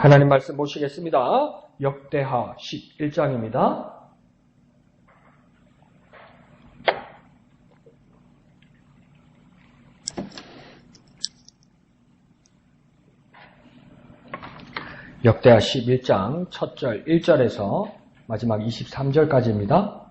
하나님 말씀 보시겠습니다. 역대하 11장입니다. 역대하 11장 첫 절 1절에서 마지막 23절까지입니다.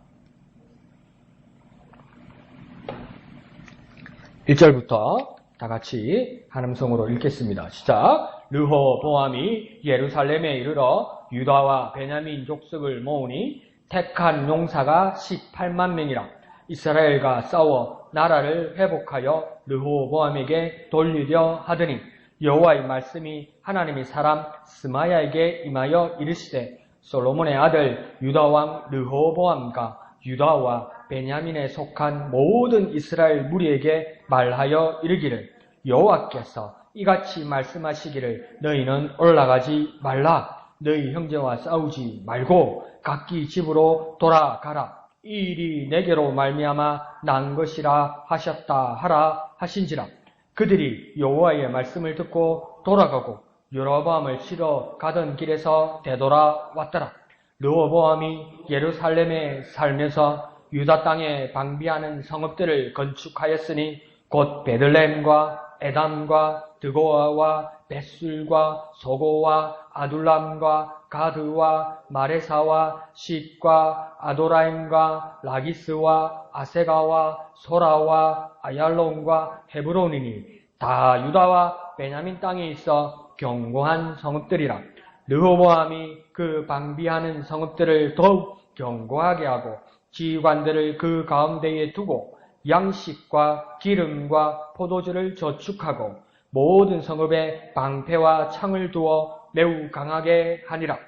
1절부터 다 같이 한 음성으로 읽겠습니다. 시작! 르호보암이 예루살렘에 이르러 유다와 베냐민 족속을 모으니 택한 용사가 18만 명이라. 이스라엘과 싸워 나라를 회복하여 르호보암에게 돌리려 하더니 여호와의 말씀이 하나님의 사람 스마야에게 임하여 이르시되 솔로몬의 아들 유다왕 르호보암과 유다와 베냐민에 속한 모든 이스라엘 무리에게 말하여 이르기를 여호와께서 이같이 말씀하시기를 너희는 올라가지 말라. 너희 형제와 싸우지 말고 각기 집으로 돌아가라. 이 일이 내게로 말미암아 난 것이라 하셨다 하라 하신지라. 그들이 여호와의 말씀을 듣고 돌아가고 여로보암을 치러 가던 길에서 되돌아왔더라. 르호보암이 예루살렘에 살면서 유다 땅에 방비하는 성읍들을 건축하였으니 곧 베들레헴과 에담과 드고아와 벳술과 소고와 아둘람과 가드와 마레사와 싯과 아도라임과 라기스와 아세가와 소라와 아얄론과 헤브론이니 다 유다와 베냐민 땅에 있어 견고한 성읍들이라. 르호보암이 그 방비하는 성읍들을 더욱 견고하게 하고 지휘관들을 그 가운데에 두고 양식과 기름과 포도주를 저축하고 모든 성읍에 방패와 창을 두어 매우 강하게 하니라.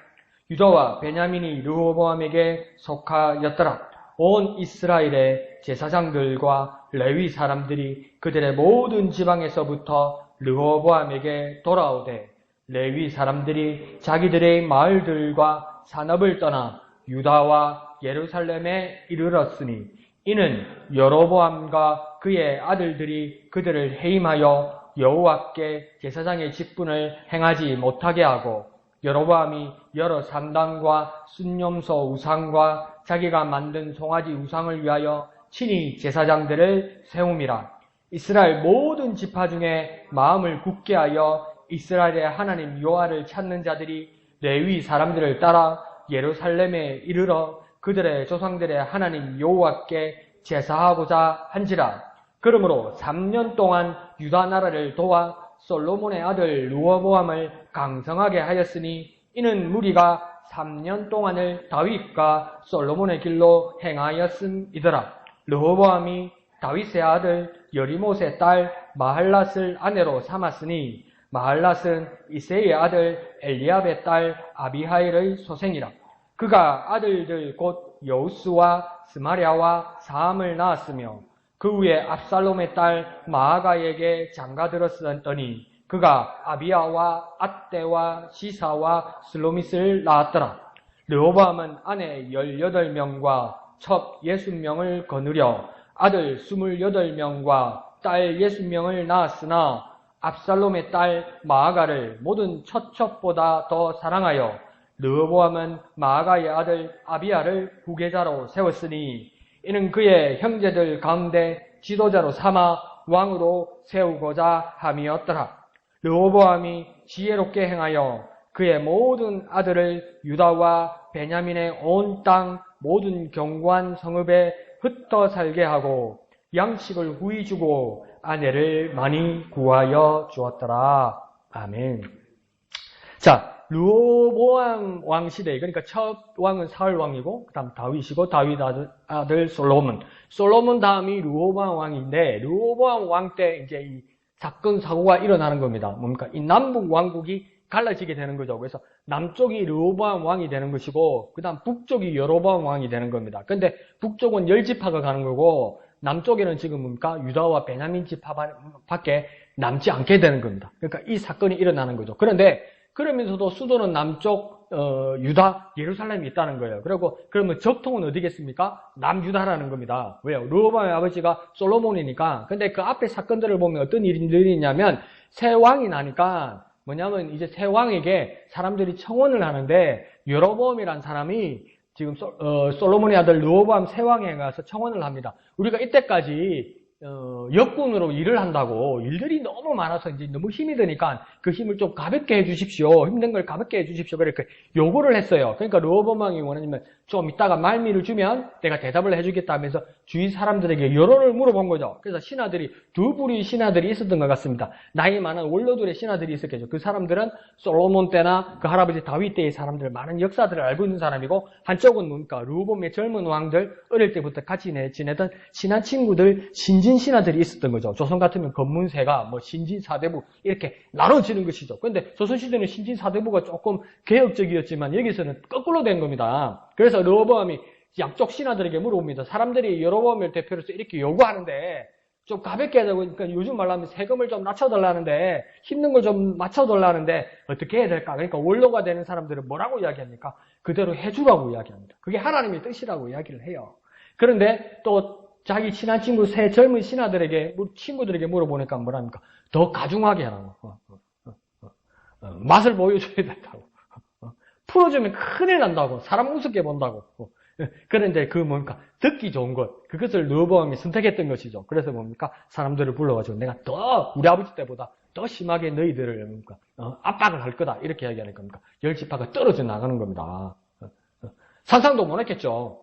유다와 베냐민이 르호보암에게 속하였더라. 온 이스라엘의 제사장들과 레위 사람들이 그들의 모든 지방에서부터 르호보암에게 돌아오되 레위 사람들이 자기들의 마을들과 산업을 떠나 유다와 예루살렘에 이르렀으니 이는 여로보암과 그의 아들들이 그들을 해임하여 여호와께 제사장의 직분을 행하지 못하게 하고 여로보암이 여러 산당과 순념소 우상과 자기가 만든 송아지 우상을 위하여 친히 제사장들을 세움이라. 이스라엘 모든 지파 중에 마음을 굳게 하여 이스라엘의 하나님 여호와를 찾는 자들이 레위 사람들을 따라 예루살렘에 이르러 그들의 조상들의 하나님 여호와께 제사하고자 한지라. 그러므로 3년 동안 유다 나라를 도와 솔로몬의 아들 르호보암을 강성하게 하였으니 이는 무리가 3년 동안을 다윗과 솔로몬의 길로 행하였음이더라. 르호보암이 다윗의 아들 여리못의 딸 마할랏을 아내로 삼았으니 마할랏은 이새의 아들 엘리압의 딸 아비하일의 소생이라. 그가 아들들 곧 여우스와 스마랴와 사함을 낳았으며 그 후에 압살롬의 딸 마아가에게 장가들었더니 그가 아비야와 앗대와 시사와 슬로밋을 낳았더라. 르호보암은 아내 18명과 첩 60명을 거느려 아들 28명과 딸 60명을 낳았으나 압살롬의 딸 마아가를 모든 첩보다 더 사랑하여 르호보암은 마아가의 아들 아비야를 후계자로 세웠으니 이는 그의 형제들 가운데 지도자로 삼아 왕으로 세우고자 함이었더라. 르호보암이 지혜롭게 행하여 그의 모든 아들을 유다와 베냐민의 온 땅 모든 견고한 성읍에 흩어 살게 하고 양식을 후히 주고 아내를 많이 구하여 주었더라. 아멘. 자, 르호보암 왕 시대, 그러니까 첫 왕은 사울 왕이고 그 다음 다윗이고 다윗 아들 솔로몬. 솔로몬 다음이 르호보암 왕인데 르호보암 왕 때 이제 이 사건 사고가 일어나는 겁니다. 뭡니까? 이 남북 왕국이 갈라지게 되는 거죠. 그래서 남쪽이 르호보암 왕이 되는 것이고 그 다음 북쪽이 여로보암 왕이 되는 겁니다. 근데 북쪽은 10지파가 가는 거고 남쪽에는 지금 뭡니까? 유다와 베냐민 지파밖에 남지 않게 되는 겁니다. 그러니까 이 사건이 일어나는 거죠. 그런데 그러면서도 수도는 남쪽 유다 예루살렘이 있다는 거예요. 그리고 그러면 적통은 어디겠습니까? 남유다라는 겁니다. 왜요? 르호보암의 아버지가 솔로몬이니까. 근데 그 앞에 사건들을 보면 어떤 일들이 있냐면 새 왕이 나니까 뭐냐면 이제 새 왕에게 사람들이 청원을 하는데 여로보암이라는 사람이 지금 솔로몬의 아들 르호보암 새 왕에 가서 청원을 합니다. 우리가 이때까지 역군으로 일을 한다고 일들이 너무 많아서 이제 너무 힘이 드니까 그 힘을 좀 가볍게 해주십시오. 힘든 걸 가볍게 해주십시오. 그렇게 요구를 했어요. 그러니까 르호보암 왕이 원하면 좀 이따가 말미를 주면 내가 대답을 해주겠다 하면서 주위 사람들에게 여론을 물어본 거죠. 그래서 신하들이 두 부류의 신하들이 있었던 것 같습니다. 나이 많은 원로들의 신하들이 있었겠죠. 그 사람들은 솔로몬 때나 그 할아버지 다윗 때의 사람들 많은 역사들을 알고 있는 사람이고 한쪽은 뭡니까? 르호보암의 젊은 왕들 어릴 때부터 같이 지내던 친한 친구들 신진 신하들이 있었던 거죠. 조선 같으면 검문세가 뭐 신진 사대부 이렇게 나눠지는 것이죠. 그런데 조선시대는 신진 사대부가 조금 개혁적이었지만 여기서는 거꾸로 된 겁니다. 그래서 르호보암이 양쪽 신하들에게 물어봅니다. 사람들이 여로보암을 대표로서 이렇게 요구하는데 좀 가볍게 하자고 그러니까 요즘 말로 하면 세금을 좀 낮춰달라는데 힘든 걸 좀 맞춰달라는데 어떻게 해야 될까? 그러니까 원로가 되는 사람들은 뭐라고 이야기합니까? 그대로 해주라고 이야기합니다. 그게 하나님의 뜻이라고 이야기를 해요. 그런데 또 자기 친한 친구 새 젊은 신하들에게 친구들에게 물어보니까 뭐랍니까? 더 가중하게 하라고. 맛을 보여줘야 된다고. 풀어주면 큰일 난다고. 사람 우습게 본다고. 그런데 그 뭡니까? 듣기 좋은 것. 그것을 르호보암이 선택했던 것이죠. 그래서 뭡니까? 사람들을 불러가지고 내가 더 우리 아버지 때보다 더 심하게 너희들을 뭡니까? 압박을 할 거다. 이렇게 이야기하는 겁니까? 열 지파가 떨어져 나가는 겁니다. 상상도 못 했겠죠.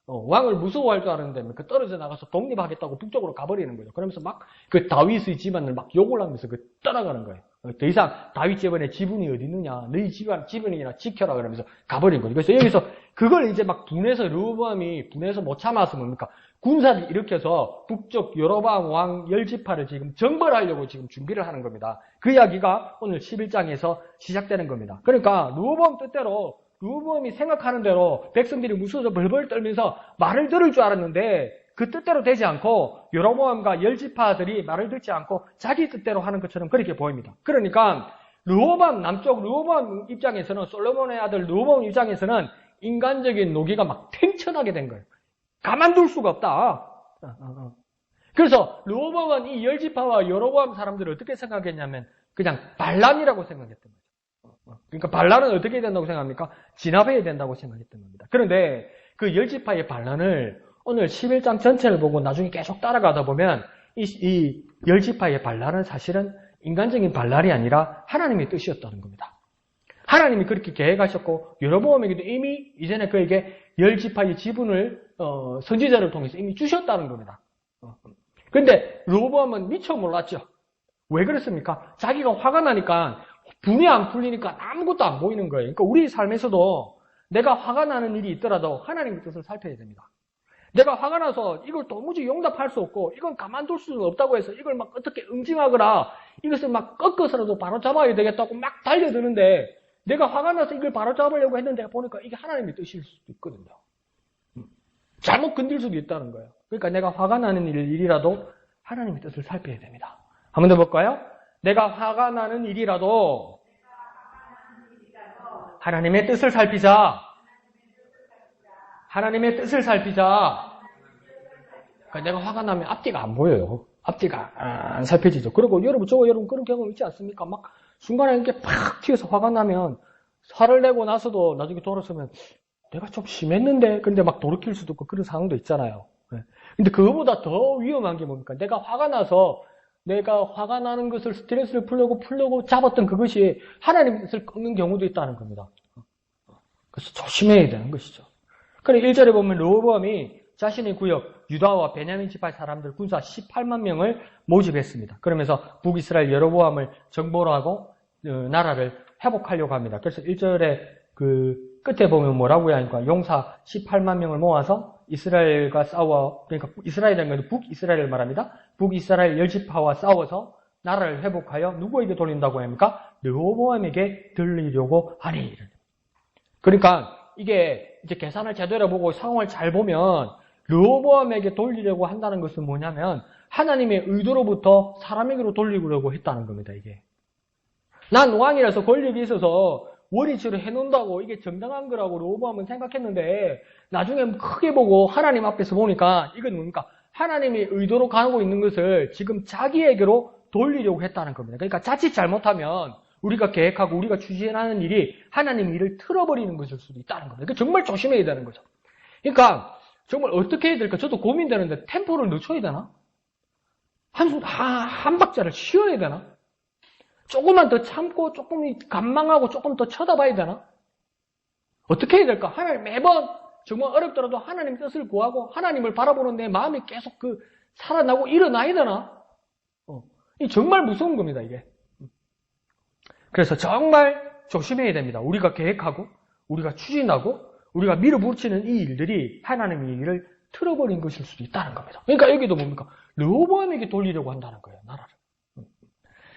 왕을 무서워할 줄 알았는데 그 떨어져 나가서 독립하겠다고 북쪽으로 가버리는 거죠. 그러면서 막 그 다윗의 집안을 막 욕을 하면서 그 떠나가는 거예요. 더 이상 다윗 집안에 지분이 어디 있느냐, 너희 지분이나 지켜라 그러면서 가버린 거죠. 그래서 여기서 그걸 이제 막 분해서 르호보암이 분해서 못 참아서 뭡니까? 군사를 일으켜서 북쪽 여로보암 왕 열지파를 지금 정벌하려고 지금 준비를 하는 겁니다. 그 이야기가 오늘 11장에서 시작되는 겁니다. 그러니까 르호보암 뜻대로 르호보암이 생각하는 대로 백성들이 무서워서 벌벌 떨면서 말을 들을 줄 알았는데 그 뜻대로 되지 않고 여로보암과 열지파들이 말을 듣지 않고 자기 뜻대로 하는 것처럼 그렇게 보입니다. 그러니까 남쪽 르호보암 입장에서는 솔로몬의 아들 르호보암 입장에서는 인간적인 노기가 막 팽천하게 된 거예요. 가만둘 수가 없다. 그래서 르호보암은 이 열지파와 여로보암 사람들을 어떻게 생각했냐면 그냥 반란이라고 생각했던 거예요. 그러니까 반란은 어떻게 해야 된다고 생각합니까? 진압해야 된다고 생각했던 겁니다. 그런데 그 열지파의 반란을 오늘 11장 전체를 보고 나중에 계속 따라가다 보면 이 열지파의 반란은 사실은 인간적인 반란이 아니라 하나님의 뜻이었다는 겁니다. 하나님이 그렇게 계획하셨고 여로보암에게도 이미 이전에 그에게 열지파의 지분을 선지자를 통해서 이미 주셨다는 겁니다. 그런데 르호보암은 미처 몰랐죠. 왜 그랬습니까? 자기가 화가 나니까 분이 안 풀리니까 아무것도 안 보이는 거예요. 그러니까 우리 삶에서도 내가 화가 나는 일이 있더라도 하나님의 뜻을 살펴야 됩니다. 내가 화가 나서 이걸 도무지 용납할 수 없고 이건 가만둘 수는 없다고 해서 이걸 막 어떻게 응징하거나 이것을 막 꺾어서라도 바로잡아야 되겠다고 막 달려드는데 내가 화가 나서 이걸 바로잡으려고 했는데 보니까 이게 하나님의 뜻일 수도 있거든요. 잘못 건들 수도 있다는 거예요. 그러니까 내가 화가 나는 일이라도 하나님의 뜻을 살펴야 됩니다. 한 번 더 볼까요? 내가 화가 나는 일이라도 하나님의 뜻을 살피자. 하나님의 뜻을 살피자. 그러니까 내가 화가 나면 앞뒤가 안 보여요. 앞뒤가 안 살펴지죠. 그리고 여러분 그런 경험 있지 않습니까? 막 순간에 이렇게 팍 튀어서 화가 나면 화를 내고 나서도 나중에 돌아서면 내가 좀 심했는데 근데 막 돌이킬 수도 있고 그런 상황도 있잖아요. 근데 그거보다 더 위험한 게 뭡니까? 내가 화가 나서 내가 화가 나는 것을 스트레스를 풀려고 잡았던 그것이 하나님의 뜻을 끊는 경우도 있다는 겁니다. 그래서 조심해야 되는 것이죠. 그래 1절에 보면 르호보암이 자신의 구역 유다와 베냐민 지파의 사람들 군사 18만 명을 모집했습니다. 그러면서 북이스라엘 여로보암을 정보로 하고 나라를 회복하려고 합니다. 그래서 1절에 그 끝에 보면 뭐라고 하니까 용사 18만 명을 모아서 이스라엘과 싸워, 그러니까 이스라엘이라는 것은 북이스라엘을 말합니다. 북이스라엘 열지파와 싸워서 나라를 회복하여 누구에게 돌린다고 합니까? 르호보암에게 돌리려고 하니. 그러니까 이게 이제 계산을 제대로 보고 상황을 잘 보면 르호보암에게 돌리려고 한다는 것은 뭐냐면 하나님의 의도로부터 사람에게로 돌리려고 했다는 겁니다. 이게 난 왕이라서 권력이 있어서 원위치로 해놓는다고 이게 정당한 거라고 르호보암은 생각했는데 나중에 크게 보고 하나님 앞에서 보니까 이건 뭡니까? 하나님의 의도로 가고 있는 것을 지금 자기에게로 돌리려고 했다는 겁니다. 그러니까 자칫 잘못하면 우리가 계획하고 우리가 추진하는 일이 하나님의 일을 틀어버리는 것일 수도 있다는 겁니다. 그러니까 정말 조심해야 되는 거죠. 그러니까 정말 어떻게 해야 될까? 저도 고민되는데 템포를 늦춰야 되나? 한 박자를 쉬어야 되나? 조금만 더 참고 조금 간망하고 조금 더 쳐다봐야 되나? 어떻게 해야 될까? 하나님 매번 정말 어렵더라도 하나님 뜻을 구하고 하나님을 바라보는 내 마음이 계속 살아나고 일어나야 되나? 이 정말 무서운 겁니다, 이게. 그래서 정말 조심해야 됩니다. 우리가 계획하고 우리가 추진하고 우리가 밀어붙이는 이 일들이 하나님의 일을 틀어버린 것일 수도 있다는 겁니다. 그러니까 여기도 뭡니까? 르호보암에게 돌리려고 한다는 거예요, 나라를.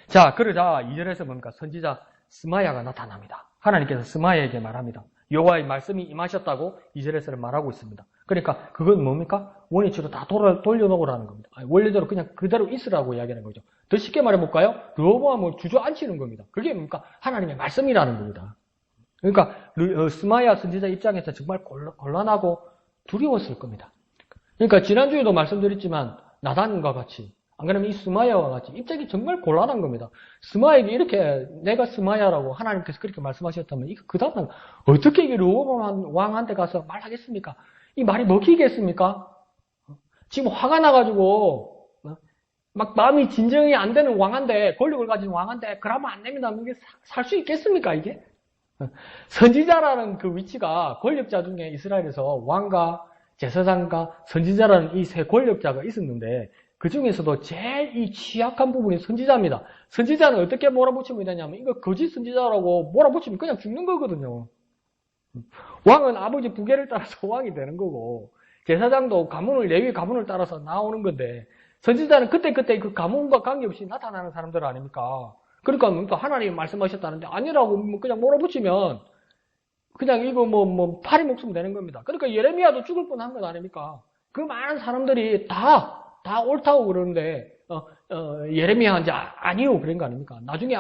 자, 그러자 2절에서 뭡니까? 선지자 스마야가 나타납니다. 하나님께서 스마야에게 말합니다. 여호와의 말씀이 임하셨다고 2절에서는 말하고 있습니다. 그러니까 그건 뭡니까? 원위치로 다 돌려놓으라는 겁니다. 원래대로 그냥 그대로 있으라고 이야기하는 거죠. 더 쉽게 말해볼까요? 르호보암을 주저앉히는 겁니다. 그게 뭡니까? 하나님의 말씀이라는 겁니다. 그러니까 스마야 선지자 입장에서 정말 곤란하고 두려웠을 겁니다. 그러니까 지난주에도 말씀드렸지만 나단과 같이 안 그러면 이 스마야와 같이 입장이 정말 곤란한 겁니다. 스마야에게 이렇게 내가 스마야라고 하나님께서 그렇게 말씀하셨다면 이거 그 다음은 어떻게 르호보암 왕한테 가서 말하겠습니까? 이 말이 먹히겠습니까? 지금 화가 나가지고 막 마음이 진정이 안 되는 왕한테 권력을 가진 왕한테 그러면 안 됩니다. 이게 살 수 있겠습니까 이게? 선지자라는 그 위치가 권력자 중에 이스라엘에서 왕과 제사장과 선지자라는 이 세 권력자가 있었는데 그 중에서도 제일 이 취약한 부분이 선지자입니다. 선지자는 어떻게 몰아붙이면 되냐면 이거 거짓 선지자라고 몰아붙이면 그냥 죽는 거거든요. 왕은 아버지 부계를 따라서 왕이 되는 거고 제사장도 레위 가문을 따라서 나오는 건데 선지자는 그때 그 가문과 관계없이 나타나는 사람들 아닙니까? 그러니까 하나님이 말씀하셨다는데 아니라고 그냥 몰아붙이면 그냥 이거 파리 목숨 되는 겁니다. 그러니까 예레미야도 죽을 뻔한 것 아닙니까? 그 많은 사람들이 다 옳다고 그러는데 예레미야 이제 아니요 그런 거 아닙니까? 나중에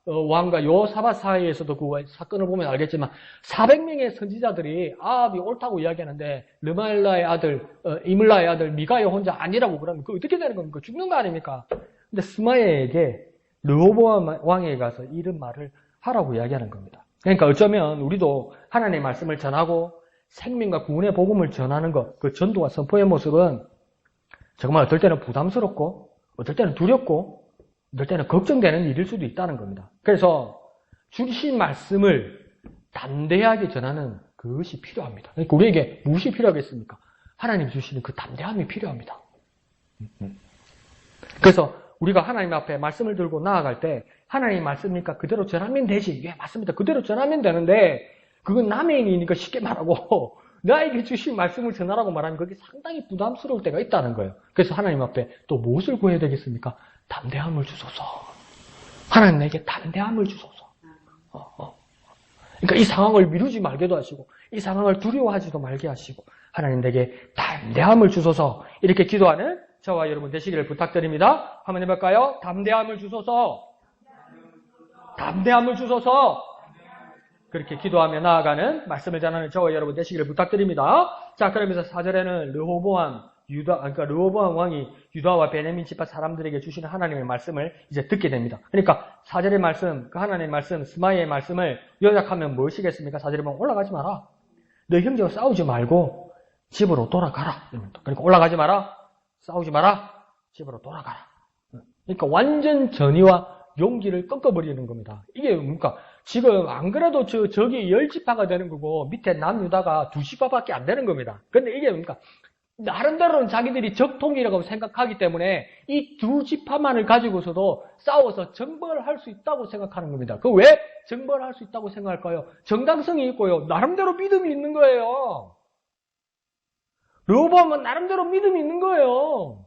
왕과 여호사밧 사이에서도 그 사건을 보면 알겠지만 400명의 선지자들이 아합이 옳다고 이야기하는데 르말라의 아들 이물라의 아들 미가야 혼자 아니라고 그러면 그 어떻게 되는 겁니까? 죽는 거 아닙니까? 근데 스마야에게 르호보암 왕에게 가서 이런 말을 하라고 이야기하는 겁니다. 그러니까 어쩌면 우리도 하나님의 말씀을 전하고 생명과 구원의 복음을 전하는 것, 그 전도와 선포의 모습은 정말 어떨 때는 부담스럽고 어떨 때는 두렵고 어떨 때는 걱정되는 일일 수도 있다는 겁니다. 그래서 주신 말씀을 담대하게 전하는 그것이 필요합니다. 그러니까 우리에게 무엇이 필요하겠습니까? 하나님 주시는 그 담대함이 필요합니다. 그래서 우리가 하나님 앞에 말씀을 들고 나아갈 때 하나님 말씀이니까 그대로 전하면 되지. 예, 맞습니다. 그대로 전하면 되는데 그건 남의 일이니까 쉽게 말하고 나에게 주신 말씀을 전하라고 말하면 그게 상당히 부담스러울 때가 있다는 거예요. 그래서 하나님 앞에 또 무엇을 구해야 되겠습니까? 담대함을 주소서. 하나님 내게 담대함을 주소서. 그러니까 이 상황을 미루지 말게도 하시고 이 상황을 두려워하지도 말게 하시고 하나님 내게 담대함을 주소서. 이렇게 기도하는 저와 여러분 되시기를 부탁드립니다. 한번 해볼까요? 담대함을 주소서. 담대함을 주소서. 그렇게 기도하며 나아가는 말씀을 전하는 저와 여러분 되시기를 부탁드립니다. 자, 그러면서 4절에는 르호보암 왕이 유다와 베냐민 지파 사람들에게 주시는 하나님의 말씀을 이제 듣게 됩니다. 그러니까 4절의 말씀, 그 하나님의 말씀, 스마야의 말씀을 요약하면 무엇이겠습니까? 4절에 보면 올라가지 마라. 너 형제와 싸우지 말고 집으로 돌아가라. 그러니까 올라가지 마라. 싸우지 마라. 집으로 돌아가라. 그러니까 완전 전의와 용기를 꺾어버리는 겁니다. 이게 뭡니까? 지금 안 그래도 저기 10지파가 되는 거고 밑에 남유다가 2지파밖에 안 되는 겁니다. 근데 이게 뭡니까? 나름대로는 자기들이 적통이라고 생각하기 때문에 이 2지파만을 가지고서도 싸워서 정벌할 수 있다고 생각하는 겁니다. 그 왜 정벌할 수 있다고 생각할까요? 정당성이 있고요. 나름대로 믿음이 있는 거예요. 르호보암은 나름대로 믿음이 있는 거예요.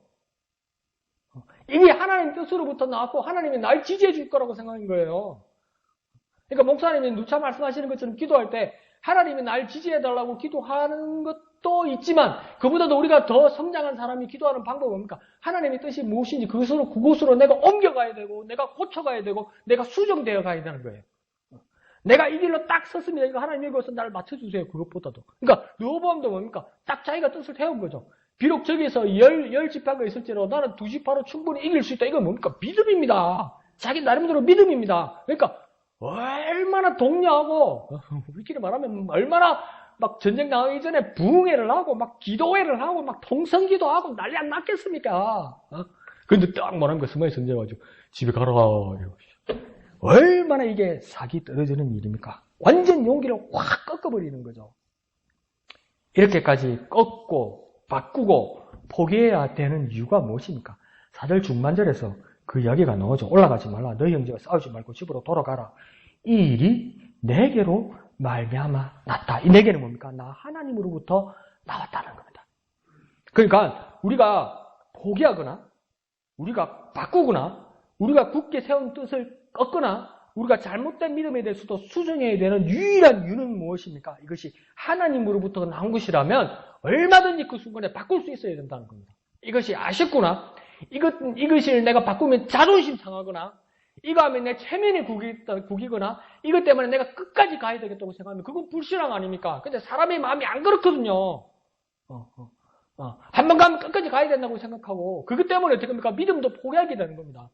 이게 하나님 뜻으로부터 나왔고 하나님이 날 지지해 줄 거라고 생각한 거예요. 그러니까 목사님이 누차 말씀하시는 것처럼 기도할 때 하나님이 날 지지해 달라고 기도하는 것도 있지만 그보다도 우리가 더 성장한 사람이 기도하는 방법은 뭡니까? 하나님의 뜻이 무엇인지 그곳으로 내가 옮겨가야 되고 내가 고쳐가야 되고 내가 수정되어 가야 되는 거예요. 내가 이 길로 딱 섰습니다. 이거 하나님 여기서 나를 맞춰주세요. 그것보다도. 그러니까 르호보암도 뭡니까? 딱 자기가 뜻을 태운 거죠. 비록 저기에서 10지파가 있을지라도 나는 2지파로 충분히 이길 수 있다. 이건 뭡니까? 믿음입니다. 자기 나름대로 믿음입니다. 그러니까 얼마나 독려하고 우리끼리 말하면 얼마나 막 전쟁 나가기 전에 부흥회를 하고 막 기도회를 하고 막 통성기도 하고 난리 안 났겠습니까? 근데 딱 뭐라는 거 스마일 선제가지고 집에 가라 이러고. 얼마나 이게 사기 떨어지는 일입니까? 완전 용기를 확 꺾어버리는 거죠. 이렇게까지 꺾고 바꾸고 포기해야 되는 이유가 무엇입니까? 4절 중반절에서 그 이야기가 나오죠. 올라가지 말라. 너희 형제와 싸우지 말고 집으로 돌아가라. 이 일이 내게로 말미암아 났다. 이 내게는 뭡니까? 나 하나님으로부터 나왔다는 겁니다. 그러니까 우리가 포기하거나 우리가 바꾸거나 우리가 굳게 세운 뜻을 꺾거나 우리가 잘못된 믿음에 대해서도 수정해야 되는 유일한 이유는 무엇입니까? 이것이 하나님으로부터 나온 것이라면 얼마든지 그 순간에 바꿀 수 있어야 된다는 겁니다. 이것이 아쉽구나. 이것을 내가 바꾸면 자존심 상하거나 이거 하면 내 체면이 구기거나 이것 때문에 내가 끝까지 가야 되겠다고 생각하면 그건 불신앙 아닙니까? 근데 사람의 마음이 안 그렇거든요. 한 번 가면 끝까지 가야 된다고 생각하고 그것 때문에 어떻게 합니까? 믿음도 포기하게 되는 겁니다.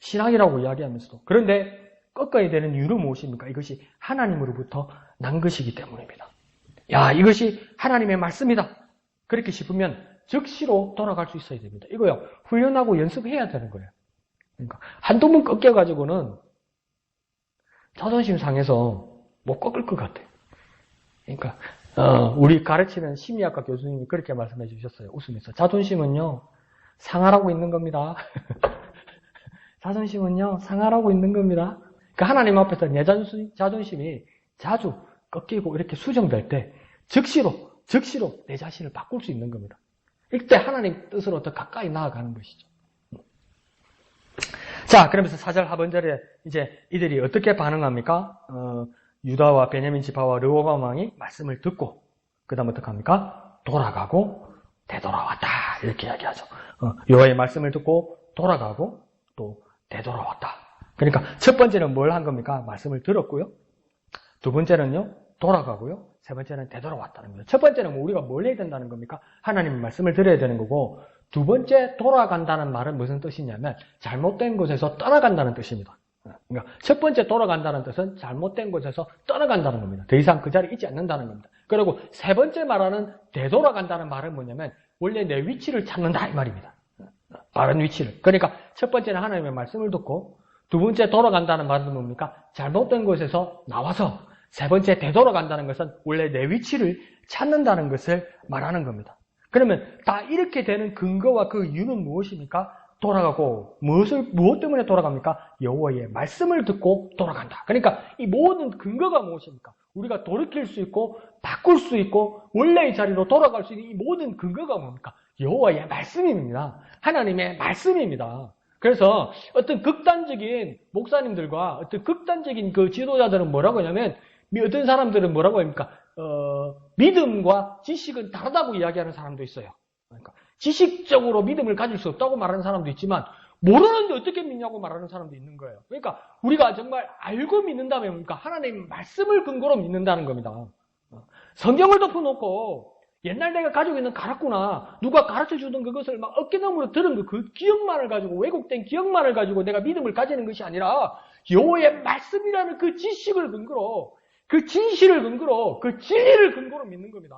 신앙이라고 이야기하면서도. 그런데 꺾어야 되는 이유는 무엇입니까? 이것이 하나님으로부터 난 것이기 때문입니다. 야, 이것이 하나님의 말씀이다. 그렇게 싶으면 즉시로 돌아갈 수 있어야 됩니다. 이거요. 훈련하고 연습해야 되는 거예요. 그러니까 한두 번 꺾여가지고는 자존심 상해서 못 꺾을 것 같아요. 그러니까 우리 가르치는 심리학과 교수님이 그렇게 말씀해 주셨어요. 웃으면서. 자존심은요. 상하라고 있는 겁니다. 자존심은요. 상하라고 있는 겁니다. 그러니까 하나님 앞에서 내 자존심이 자주 꺾이고 이렇게 수정될 때 즉시로 내 자신을 바꿀 수 있는 겁니다. 이때 하나님 뜻으로 더 가까이 나아가는 것이죠. 자, 그러면서 4절 하반절에 이제 이들이 어떻게 반응합니까? 유다와 베냐민 지파와 르호밤 왕이 말씀을 듣고 그 다음 어떻게 합니까? 돌아가고 되돌아왔다 이렇게 이야기하죠. 여호와의 말씀을 듣고 돌아가고 또 되돌아왔다. 그러니까 첫 번째는 뭘 한 겁니까? 말씀을 들었고요. 두 번째는요. 돌아가고요. 세 번째는 되돌아왔다는 거예요. 첫 번째는 우리가 뭘 해야 된다는 겁니까? 하나님의 말씀을 들어야 되는 거고 두 번째 돌아간다는 말은 무슨 뜻이냐면 잘못된 곳에서 떠나간다는 뜻입니다. 그러니까 첫 번째 돌아간다는 뜻은 잘못된 곳에서 떠나간다는 겁니다. 더 이상 그 자리에 있지 않는다는 겁니다. 그리고 세 번째 말하는 되돌아간다는 말은 뭐냐면 원래 내 위치를 찾는다 이 말입니다. 바른 위치를. 그러니까 첫 번째는 하나님의 말씀을 듣고 두 번째 돌아간다는 말은 뭡니까? 잘못된 곳에서 나와서 세 번째 되돌아간다는 것은 원래 내 위치를 찾는다는 것을 말하는 겁니다. 그러면 다 이렇게 되는 근거와 그 이유는 무엇입니까? 돌아가고 무엇 때문에 돌아갑니까? 여호와의 말씀을 듣고 돌아간다. 그러니까 이 모든 근거가 무엇입니까? 우리가 돌이킬 수 있고 바꿀 수 있고 원래의 자리로 돌아갈 수 있는 이 모든 근거가 뭡니까? 여호와의 말씀입니다. 하나님의 말씀입니다. 그래서 어떤 극단적인 목사님들과 어떤 극단적인 그 지도자들은 뭐라고 하냐면 어떤 사람들은 뭐라고 합니까? 믿음과 지식은 다르다고 이야기하는 사람도 있어요. 그러니까 지식적으로 믿음을 가질 수 없다고 말하는 사람도 있지만 모르는데 어떻게 믿냐고 말하는 사람도 있는 거예요. 그러니까 우리가 정말 알고 믿는다면 뭡니까? 하나님의 말씀을 근거로 믿는다는 겁니다. 성경을 덮어놓고 옛날 내가 가지고 있는 가르구나 누가 가르쳐주던 그것을 막 어깨너머로 들은 그 기억만을 가지고 왜곡된 기억만을 가지고 내가 믿음을 가지는 것이 아니라 여호와의 말씀이라는 그 지식을 근거로 그 진실을 근거로 그 진리를 근거로 믿는 겁니다.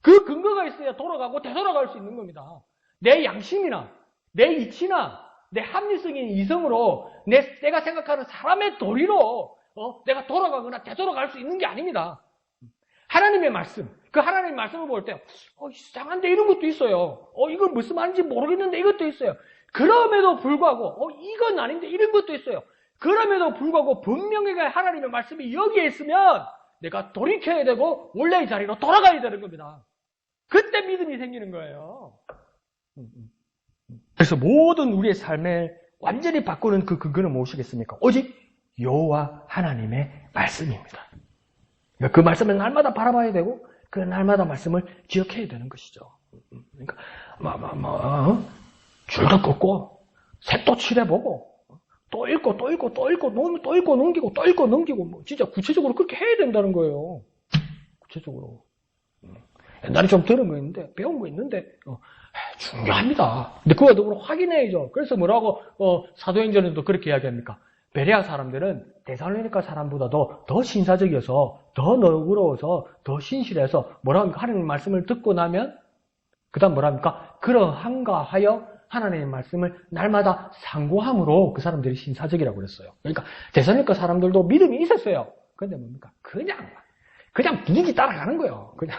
그 근거가 있어야 돌아가고 되돌아갈 수 있는 겁니다. 내 양심이나 내 이치나 내 합리성인 이성으로 내가 생각하는 사람의 도리로 내가 돌아가거나 되돌아갈 수 있는 게 아닙니다. 하나님의 말씀, 그 하나님의 말씀을 볼 때 이상한데 이런 것도 있어요. 이건 무슨 말인지 모르겠는데 이것도 있어요. 그럼에도 불구하고 이건 아닌데 이런 것도 있어요. 그럼에도 불구하고 분명하게 하나님의 말씀이 여기에 있으면 내가 돌이켜야 되고 원래의 자리로 돌아가야 되는 겁니다. 그때 믿음이 생기는 거예요. 그래서 모든 우리의 삶을 완전히 바꾸는 그 근거는 무엇이겠습니까? 오직 여호와 하나님의 말씀입니다. 그 말씀을 날마다 바라봐야 되고 그 날마다 말씀을 기억해야 되는 것이죠. 그러니까 줄도 긋고 색도 칠해보고 또 읽고 또 읽고 또 읽고 또 읽고 넘기고 또 읽고 넘기고 진짜 구체적으로 그렇게 해야 된다는 거예요. 구체적으로. 옛날에 좀 들은 거 있는데, 배운 거 있는데, 중요합니다. 근데 그와 더불어 확인해야죠. 그래서 뭐라고, 사도행전에도 그렇게 이야기합니까? 베레아 사람들은 데살로니가 사람보다도 더 신사적이어서, 더 너그러워서, 더 신실해서, 뭐라합니까? 하나님의 말씀을 듣고 나면, 그 다음 뭐랍니까? 그러한가 하여 하나님의 말씀을 날마다 상고함으로 그 사람들이 신사적이라고 그랬어요. 그러니까 데살로니가 사람들도 믿음이 있었어요. 근데 뭡니까? 그냥 분위기 따라가는 거예요. 그냥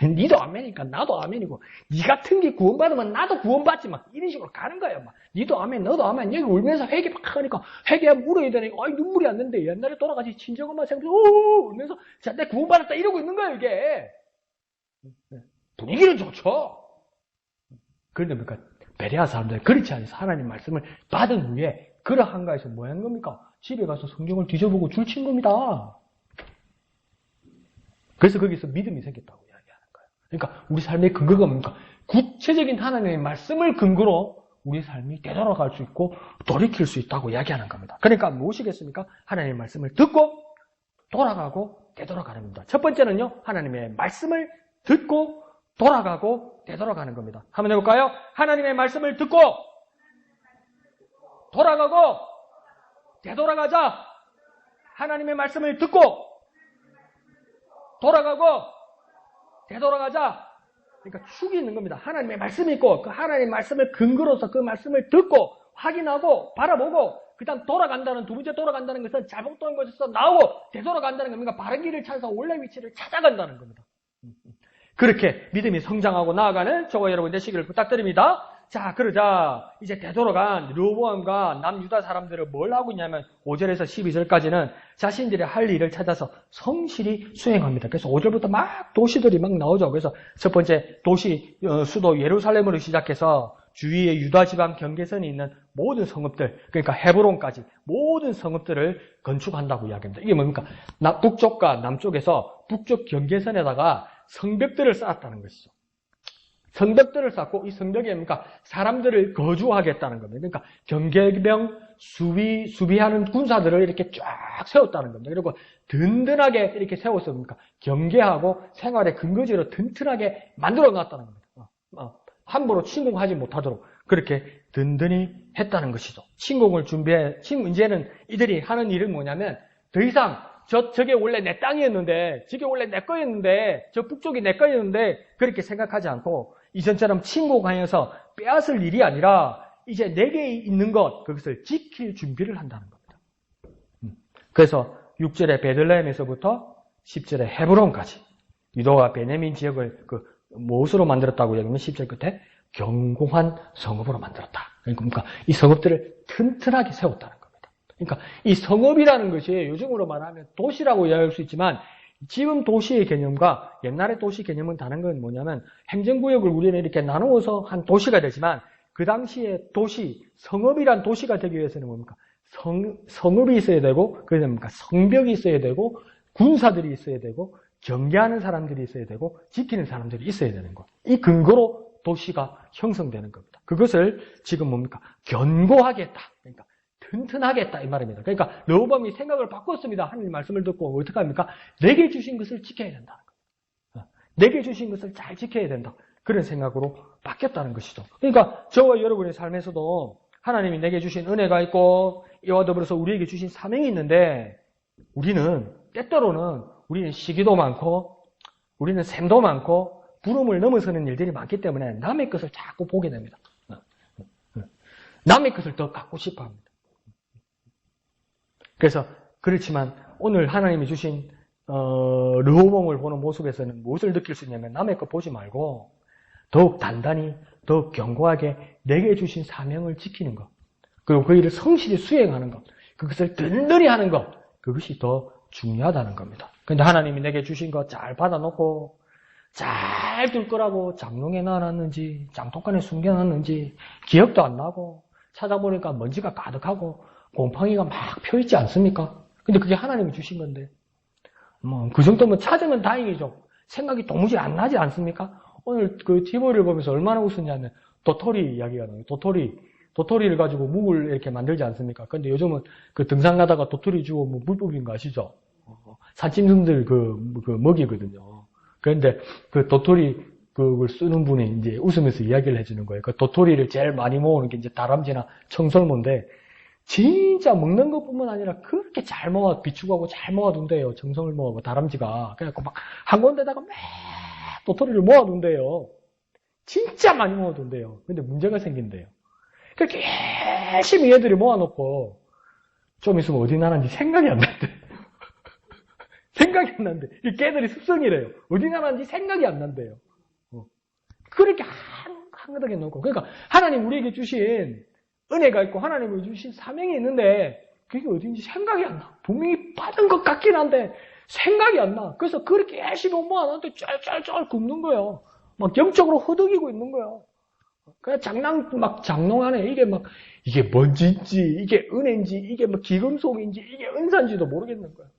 니도 아멘이니까 나도 아멘이고, 니 같은 게 구원받으면 나도 구원받지 막 이런 식으로 가는 거예요. 막 니도 아멘, 너도 아멘. 여기 울면서 회개 막 하니까 회개하면 울어야 되니까 눈물이 안 난대. 옛날에 돌아가시 친정엄마 생각해서 울면서 자, 내 구원받았다 이러고 있는 거예요 이게. 분위기는 좋죠. 그런데 뭡니까? 베레아 사람들 그렇지 않아서 하나님 말씀을 받은 후에 그러한가에서 뭐 하는 겁니까? 집에 가서 성경을 뒤져보고 줄친 겁니다. 그래서 거기서 믿음이 생겼다고 이야기하는 거예요. 그러니까 우리 삶의 근거가 뭡니까? 구체적인 하나님의 말씀을 근거로 우리 삶이 되돌아갈 수 있고 돌이킬 수 있다고 이야기하는 겁니다. 그러니까 무엇이겠습니까? 하나님의 말씀을 듣고 돌아가고 되돌아가는 겁니다. 첫 번째는요, 하나님의 말씀을 듣고 돌아가고 되돌아가는 겁니다. 한번 해볼까요? 하나님의 말씀을 듣고 돌아가고 되돌아가자. 하나님의 말씀을 듣고 돌아가고 되돌아가자. 그러니까 축이 있는 겁니다. 하나님의 말씀이 있고 그 하나님의 말씀을 근거로서 그 말씀을 듣고 확인하고 바라보고 그 다음 돌아간다는, 두 번째 돌아간다는 것은 잘못된 것에서 나오고 되돌아간다는 겁니다. 바른 길을 찾아서 원래 위치를 찾아간다는 겁니다. 그렇게 믿음이 성장하고 나아가는 저와 여러분 되시기를 부탁드립니다. 자, 그러자 이제 되돌아간 르호보암과 남유다 사람들은 뭘 하고 있냐면 5절에서 12절까지는 자신들의 할 일을 찾아서 성실히 수행합니다. 그래서 5절부터 막 도시들이 막 나오죠. 그래서 첫 번째 도시, 수도 예루살렘으로 시작해서 주위에 유다 지방 경계선이 있는 모든 성읍들, 그러니까 헤브론까지 모든 성읍들을 건축한다고 이야기합니다. 이게 뭡니까? 북쪽과 남쪽에서 북쪽 경계선에다가 성벽들을 쌓았다는 것이죠. 성벽들을 쌓고 이 성벽에 뭡니까? 사람들을 거주하겠다는 겁니다. 그러니까 경계병 수비하는 군사들을 이렇게 쫙 세웠다는 겁니다. 그리고 든든하게 이렇게 세워서 뭡니까? 경계하고 생활의 근거지로 튼튼하게 만들어 놨다는 겁니다. 함부로 침공하지 못하도록 그렇게 든든히 했다는 것이죠. 침공을 이제는 이들이 하는 일은 뭐냐면 더 이상 저게 원래 내 땅이었는데, 저게 원래 내 거였는데, 저 북쪽이 내 거였는데, 그렇게 생각하지 않고, 이전처럼 침공하여서 빼앗을 일이 아니라, 이제 내게 있는 것, 그것을 지킬 준비를 한다는 겁니다. 그래서 6절에 베들레헴에서부터 10절에 헤브론까지, 유다와 베냐민 지역을 무엇으로 만들었다고 얘기하면 10절 끝에 견고한 성읍으로 만들었다. 그러니까 이 성읍들을 튼튼하게 세웠다는 겁니다. 그러니까 이 성읍이라는 것이 요즘으로 말하면 도시라고 이야기할 수 있지만 지금 도시의 개념과 옛날의 도시 개념은 다른 건 뭐냐면 행정구역을 우리는 이렇게 나누어서 한 도시가 되지만 그 당시에 도시, 성읍이란 도시가 되기 위해서는 뭡니까? 성읍이 있어야 되고 그래서 뭡니까? 성벽이 있어야 되고 군사들이 있어야 되고 경계하는 사람들이 있어야 되고 지키는 사람들이 있어야 되는 것. 이 근거로 도시가 형성되는 겁니다. 그것을 지금 뭡니까? 견고하게 했다. 그러니까 튼튼하게 했다 이 말입니다. 그러니까 르호보암이 생각을 바꿨습니다. 하나님 말씀을 듣고 어떻게 합니까? 내게 주신 것을 지켜야 된다는 겁니다. 내게 주신 것을 잘 지켜야 된다. 그런 생각으로 바뀌었다는 것이죠. 그러니까 저와 여러분의 삶에서도 하나님이 내게 주신 은혜가 있고 이와 더불어서 우리에게 주신 사명이 있는데 우리는 때때로는 우리는 시기도 많고 우리는 샘도 많고 부름을 넘어서는 일들이 많기 때문에 남의 것을 자꾸 보게 됩니다. 남의 것을 더 갖고 싶어 합니다. 그래서 그렇지만 오늘 하나님이 주신 르호보암을 보는 모습에서는 무엇을 느낄 수 있냐면 남의 것 보지 말고 더욱 단단히 더욱 견고하게 내게 주신 사명을 지키는 것 그리고 그 일을 성실히 수행하는 것 그것을 든든히 하는 것 그것이 더 중요하다는 겁니다. 그런데 하나님이 내게 주신 거 잘 받아놓고 잘 둘 거라고 장롱에 넣어놨는지 장독간에 숨겨놨는지 기억도 안 나고 찾아보니까 먼지가 가득하고 곰팡이가 막 펴있지 않습니까? 근데 그게 하나님이 주신 건데 그 정도면 찾으면 다행이죠. 생각이 도무지 안 나지 않습니까? 오늘 그 TV를 보면서 얼마나 웃었냐면 도토리 이야기가 나와요. 도토리를 가지고 묵을 이렇게 만들지 않습니까? 근데 요즘은 그 등산 가다가 도토리 주고 물 뿌리는 거 아시죠? 산짐승들 그 먹이거든요. 그런데 그 도토리 그걸 쓰는 분이 이제 웃으면서 이야기를 해주는 거예요. 그 도토리를 제일 많이 모으는 게 이제 다람쥐나 청설모인데, 진짜 먹는 것뿐만 아니라 그렇게 잘 모아, 비축하고 잘 모아둔대요. 청설모하고 다람쥐가. 그래갖고 막 한 군데다가 막 도토리를 모아둔대요. 진짜 많이 모아둔대요. 근데 문제가 생긴대요. 그렇게 열심히 얘들이 모아놓고, 좀 있으면 어디 나는지 생각이 안 난대. 생각이 안 난대. 이 개들이 습성이래요. 어디 나는지 생각이 안 난대요. 그렇게 한가득에 놓고. 그러니까 하나님 우리에게 주신 은혜가 있고 하나님이 주신 사명이 있는데 그게 어딘지 생각이 안 나. 분명히 받은 것 같긴 한데 생각이 안 나. 그래서 그렇게 열심히 모아놨는데 쩔쩔쩔 굶는 거예요. 막 영적으로 허덕이고 있는 거예요. 그냥 장롱 안에 이게 뭔지인지, 이게 은혜인지, 이게 뭐 기금속인지, 이게 은사인지도 모르겠는 거예요.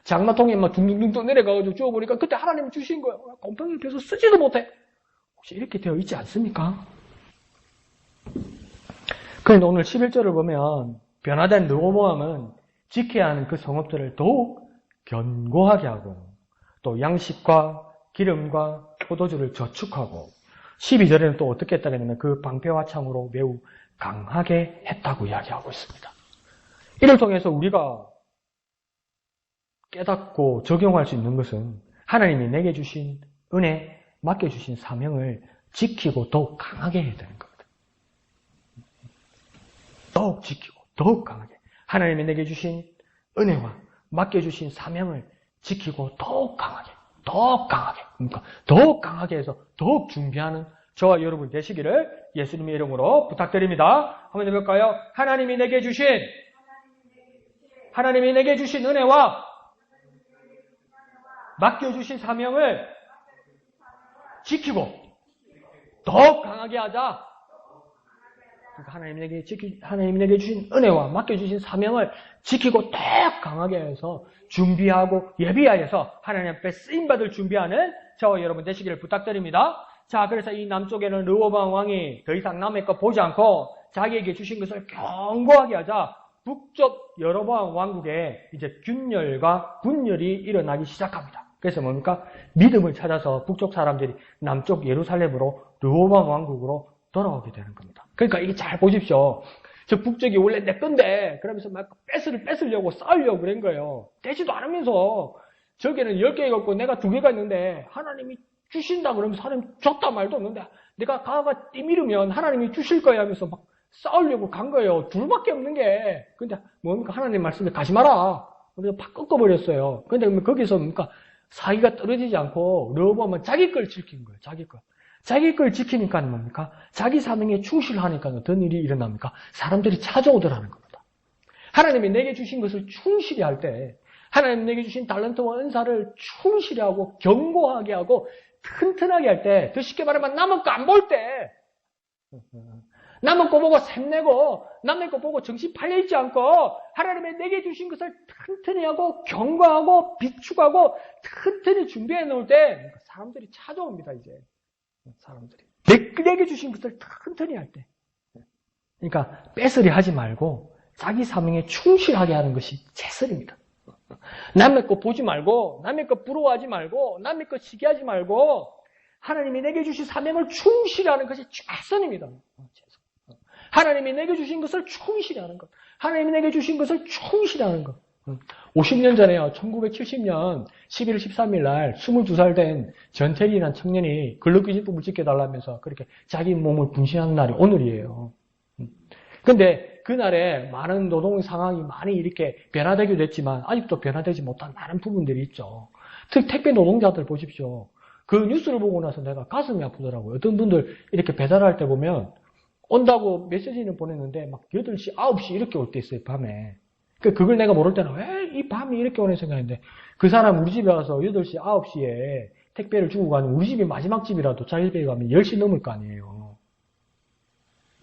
장마통에 막 둥둥둥 떠내려가지고 주워보니까 그때 하나님이 주신 거예요. 곰팡이를 펴서 쓰지도 못해. 혹시 이렇게 되어 있지 않습니까? 그런데 오늘 11절을 보면 변화된 르호보암은 지켜야 하는 그 성읍들을 더욱 견고하게 하고 또 양식과 기름과 포도주를 저축하고 12절에는 또 어떻게 했다고 하냐면 그 방패와 창으로 매우 강하게 했다고 이야기하고 있습니다. 이를 통해서 우리가 깨닫고 적용할 수 있는 것은 하나님이 내게 주신 은혜, 맡겨주신 사명을 지키고 더욱 강하게 해야 되는 겁니다. 더욱 지키고 더욱 강하게. 하나님이 내게 주신 은혜와 맡겨주신 사명을 지키고 더욱 강하게. 그러니까 더욱 강하게 해서 더욱 준비하는 저와 여러분 되시기를 예수님의 이름으로 부탁드립니다. 한번 해볼까요? 하나님이 내게 주신 은혜와 맡겨주신 사명을 지키고 더욱 강하게 하자. 그러니까 하나님이 내게 주신 은혜와 맡겨주신 사명을 지키고 더욱 강하게 해서 준비하고 예비하여서 하나님 앞에 쓰임받을 준비하는 저와 여러분 되시기를 부탁드립니다. 자, 그래서 이 남쪽에는 르호보암 왕이 더 이상 남의 것 보지 않고 자기에게 주신 것을 견고하게 하자 북쪽 여로보암 왕국에 이제 균열과 분열이 일어나기 시작합니다. 그래서 뭡니까? 믿음을 찾아서 북쪽 사람들이 남쪽 예루살렘으로 르호보암 왕국으로 돌아오게 되는 겁니다. 그러니까 이게 잘 보십시오. 저 북쪽이 원래 내 건데 그러면서 막 뺏으려고 싸우려고 그런 거예요. 되지도 않으면서 저기는 10개가 없고 내가 2개가 있는데 하나님이 주신다 그러면서 하나님 줬다 말도 없는데 내가 가가 띠미르면 하나님이 주실 거야 하면서 막 싸우려고 간 거예요. 둘밖에 없는 게. 근데 뭡니까? 하나님 말씀에 가지 마라. 그래서 팍 꺾어버렸어요. 근데 거기서 뭡니까? 사기가 떨어지지 않고 르호보암은 자기 걸 지킨 거예요. 자기 걸 지키니까 뭡니까? 자기 사명에 충실하니까 어떤 일이 일어납니까? 사람들이 찾아오더라는 겁니다. 하나님이 내게 주신 것을 충실히 할 때 하나님 내게 주신 달란트와 은사를 충실히 하고 견고하게 하고 튼튼하게 할 때 더 쉽게 말하면 남의 거 안 볼 때 남의 거 보고 샘내고 남의 거 보고 정신 팔려있지 않고 하나님의 내게 주신 것을 튼튼히 하고 견고하고 비축하고 튼튼히 준비해 놓을 때 사람들이 찾아옵니다. 이제 사람들이 내게 주신 것을 튼튼히 할 때 그러니까 뺏으려 하지 말고 자기 사명에 충실하게 하는 것이 최선입니다. 남의 거 보지 말고 남의 거 부러워하지 말고 남의 거 시기하지 말고 하나님이 내게 주신 사명을 충실히 하는 것이 최선입니다. 하나님이 내게 주신 것을 충실히 하는 것. 하나님이 내게 주신 것을 충실히 하는 것. 50년 전에요. 1970년 11월 13일 날 22살 된 전태리라는 청년이 근로기준법을 지켜달라면서 그렇게 자기 몸을 분신하는 날이 오늘이에요. 근데 그날에 많은 노동 상황이 많이 이렇게 변화되기도 했지만 아직도 변화되지 못한 많은 부분들이 있죠. 특히 택배 노동자들 보십시오. 그 뉴스를 보고 나서 내가 가슴이 아프더라고요. 어떤 분들 이렇게 배달할 때 보면 온다고 메시지는 보냈는데 막 8시, 9시 이렇게 올 때 있어요, 밤에. 그걸 내가 모를 때는 왜 이 밤이 이렇게 오네 생각했는데 그 사람 우리 집에 와서 8시, 9시에 택배를 주고 가는 우리 집이 마지막 집이라도 자기 집에 가면 10시 넘을 거 아니에요.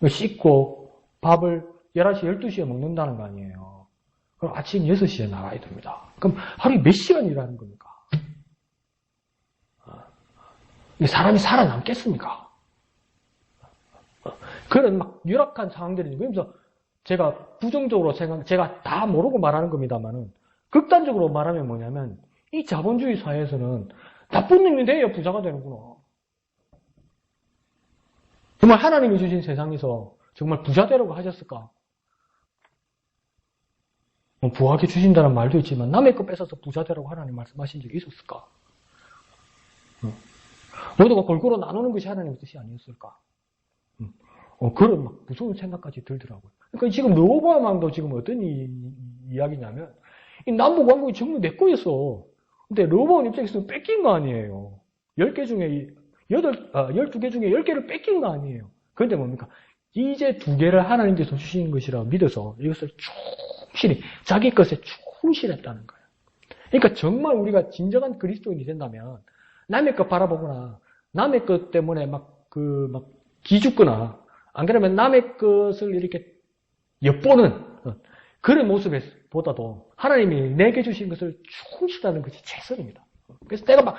씻고 밥을 11시, 12시에 먹는다는 거 아니에요. 그럼 아침 6시에 나가야 됩니다. 그럼 하루에 몇 시간 일하는 겁니까? 사람이 살아남겠습니까? 그런 막 유락한 상황들이 그러면서 제가 부정적으로 제가 다 모르고 말하는 겁니다만은 극단적으로 말하면 뭐냐면 이 자본주의 사회에서는 나쁜 놈이 돼야 부자가 되는구나. 정말 하나님이 주신 세상에서 정말 부자 되라고 하셨을까? 부하게 주신다는 말도 있지만 남의 거 뺏어서 부자 되라고 하나님 말씀하신 적이 있었을까? 모두가 골고루 나누는 것이 하나님의 뜻이 아니었을까? 그런 막 무서운 생각까지 들더라고요. 그러니까 지금 르호보암 왕도 지금 어떤 이야기냐면 이 남북 왕국이 전부 내 거였어. 근데 르호보암 입장에서는 뺏긴 거 아니에요. 10개 중에 12개 중에 10개를 뺏긴 거 아니에요. 그런데 뭡니까? 이제 2개를 하나님께서 주신 것이라 믿어서 이것을 충실히 자기 것에 충실했다는 거예요. 그러니까 정말 우리가 진정한 그리스도인이 된다면 남의 것 바라보거나 남의 것 때문에 막 기죽거나 안 그러면 남의 것을 이렇게 엿보는 그런 모습보다도 하나님이 내게 주신 것을 충실하는 것이 최선입니다. 그래서 내가 막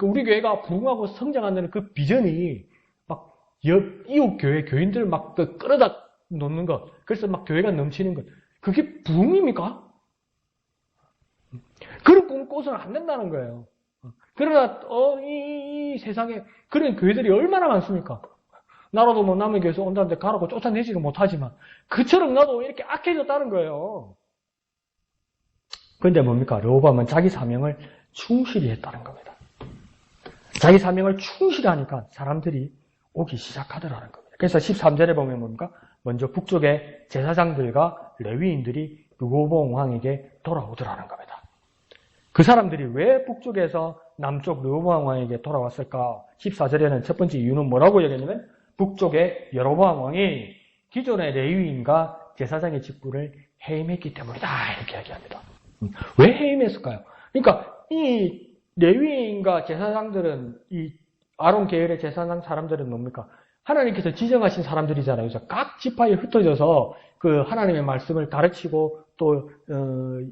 우리 교회가 부흥하고 성장하는 그 비전이 막 이웃 교회 교인들 막 끌어다 놓는 것, 그래서 막 교회가 넘치는 것, 그게 부흥입니까? 그런 꿈을 꿔서는 안 된다는 거예요. 그러나 이 세상에 그런 교회들이 얼마나 많습니까? 나라도 뭐 남의 교회에서 온다는데 가라고 쫓아내지는 못하지만 그처럼 나도 이렇게 악해졌다는 거예요. 그런데 뭡니까? 르호보암은 자기 사명을 충실히 했다는 겁니다. 자기 사명을 충실히 하니까 사람들이 오기 시작하더라는 겁니다. 그래서 13절에 보면 뭡니까? 먼저 북쪽의 제사장들과 레위인들이 르호보암 왕에게 돌아오더라는 겁니다. 그 사람들이 왜 북쪽에서 남쪽 르호보암 왕에게 돌아왔을까? 14절에는 첫 번째 이유는 뭐라고 얘기했냐면 북쪽의 여로보암 왕이 기존의 레위인과 제사장의 직분을 해임했기 때문이다. 이렇게 이야기합니다. 왜 해임했을까요? 그러니까 이 레위인과 제사장들은 이 아론 계열의 제사장 사람들은 뭡니까? 하나님께서 지정하신 사람들이잖아요. 그래서 각 지파에 흩어져서 그 하나님의 말씀을 가르치고 또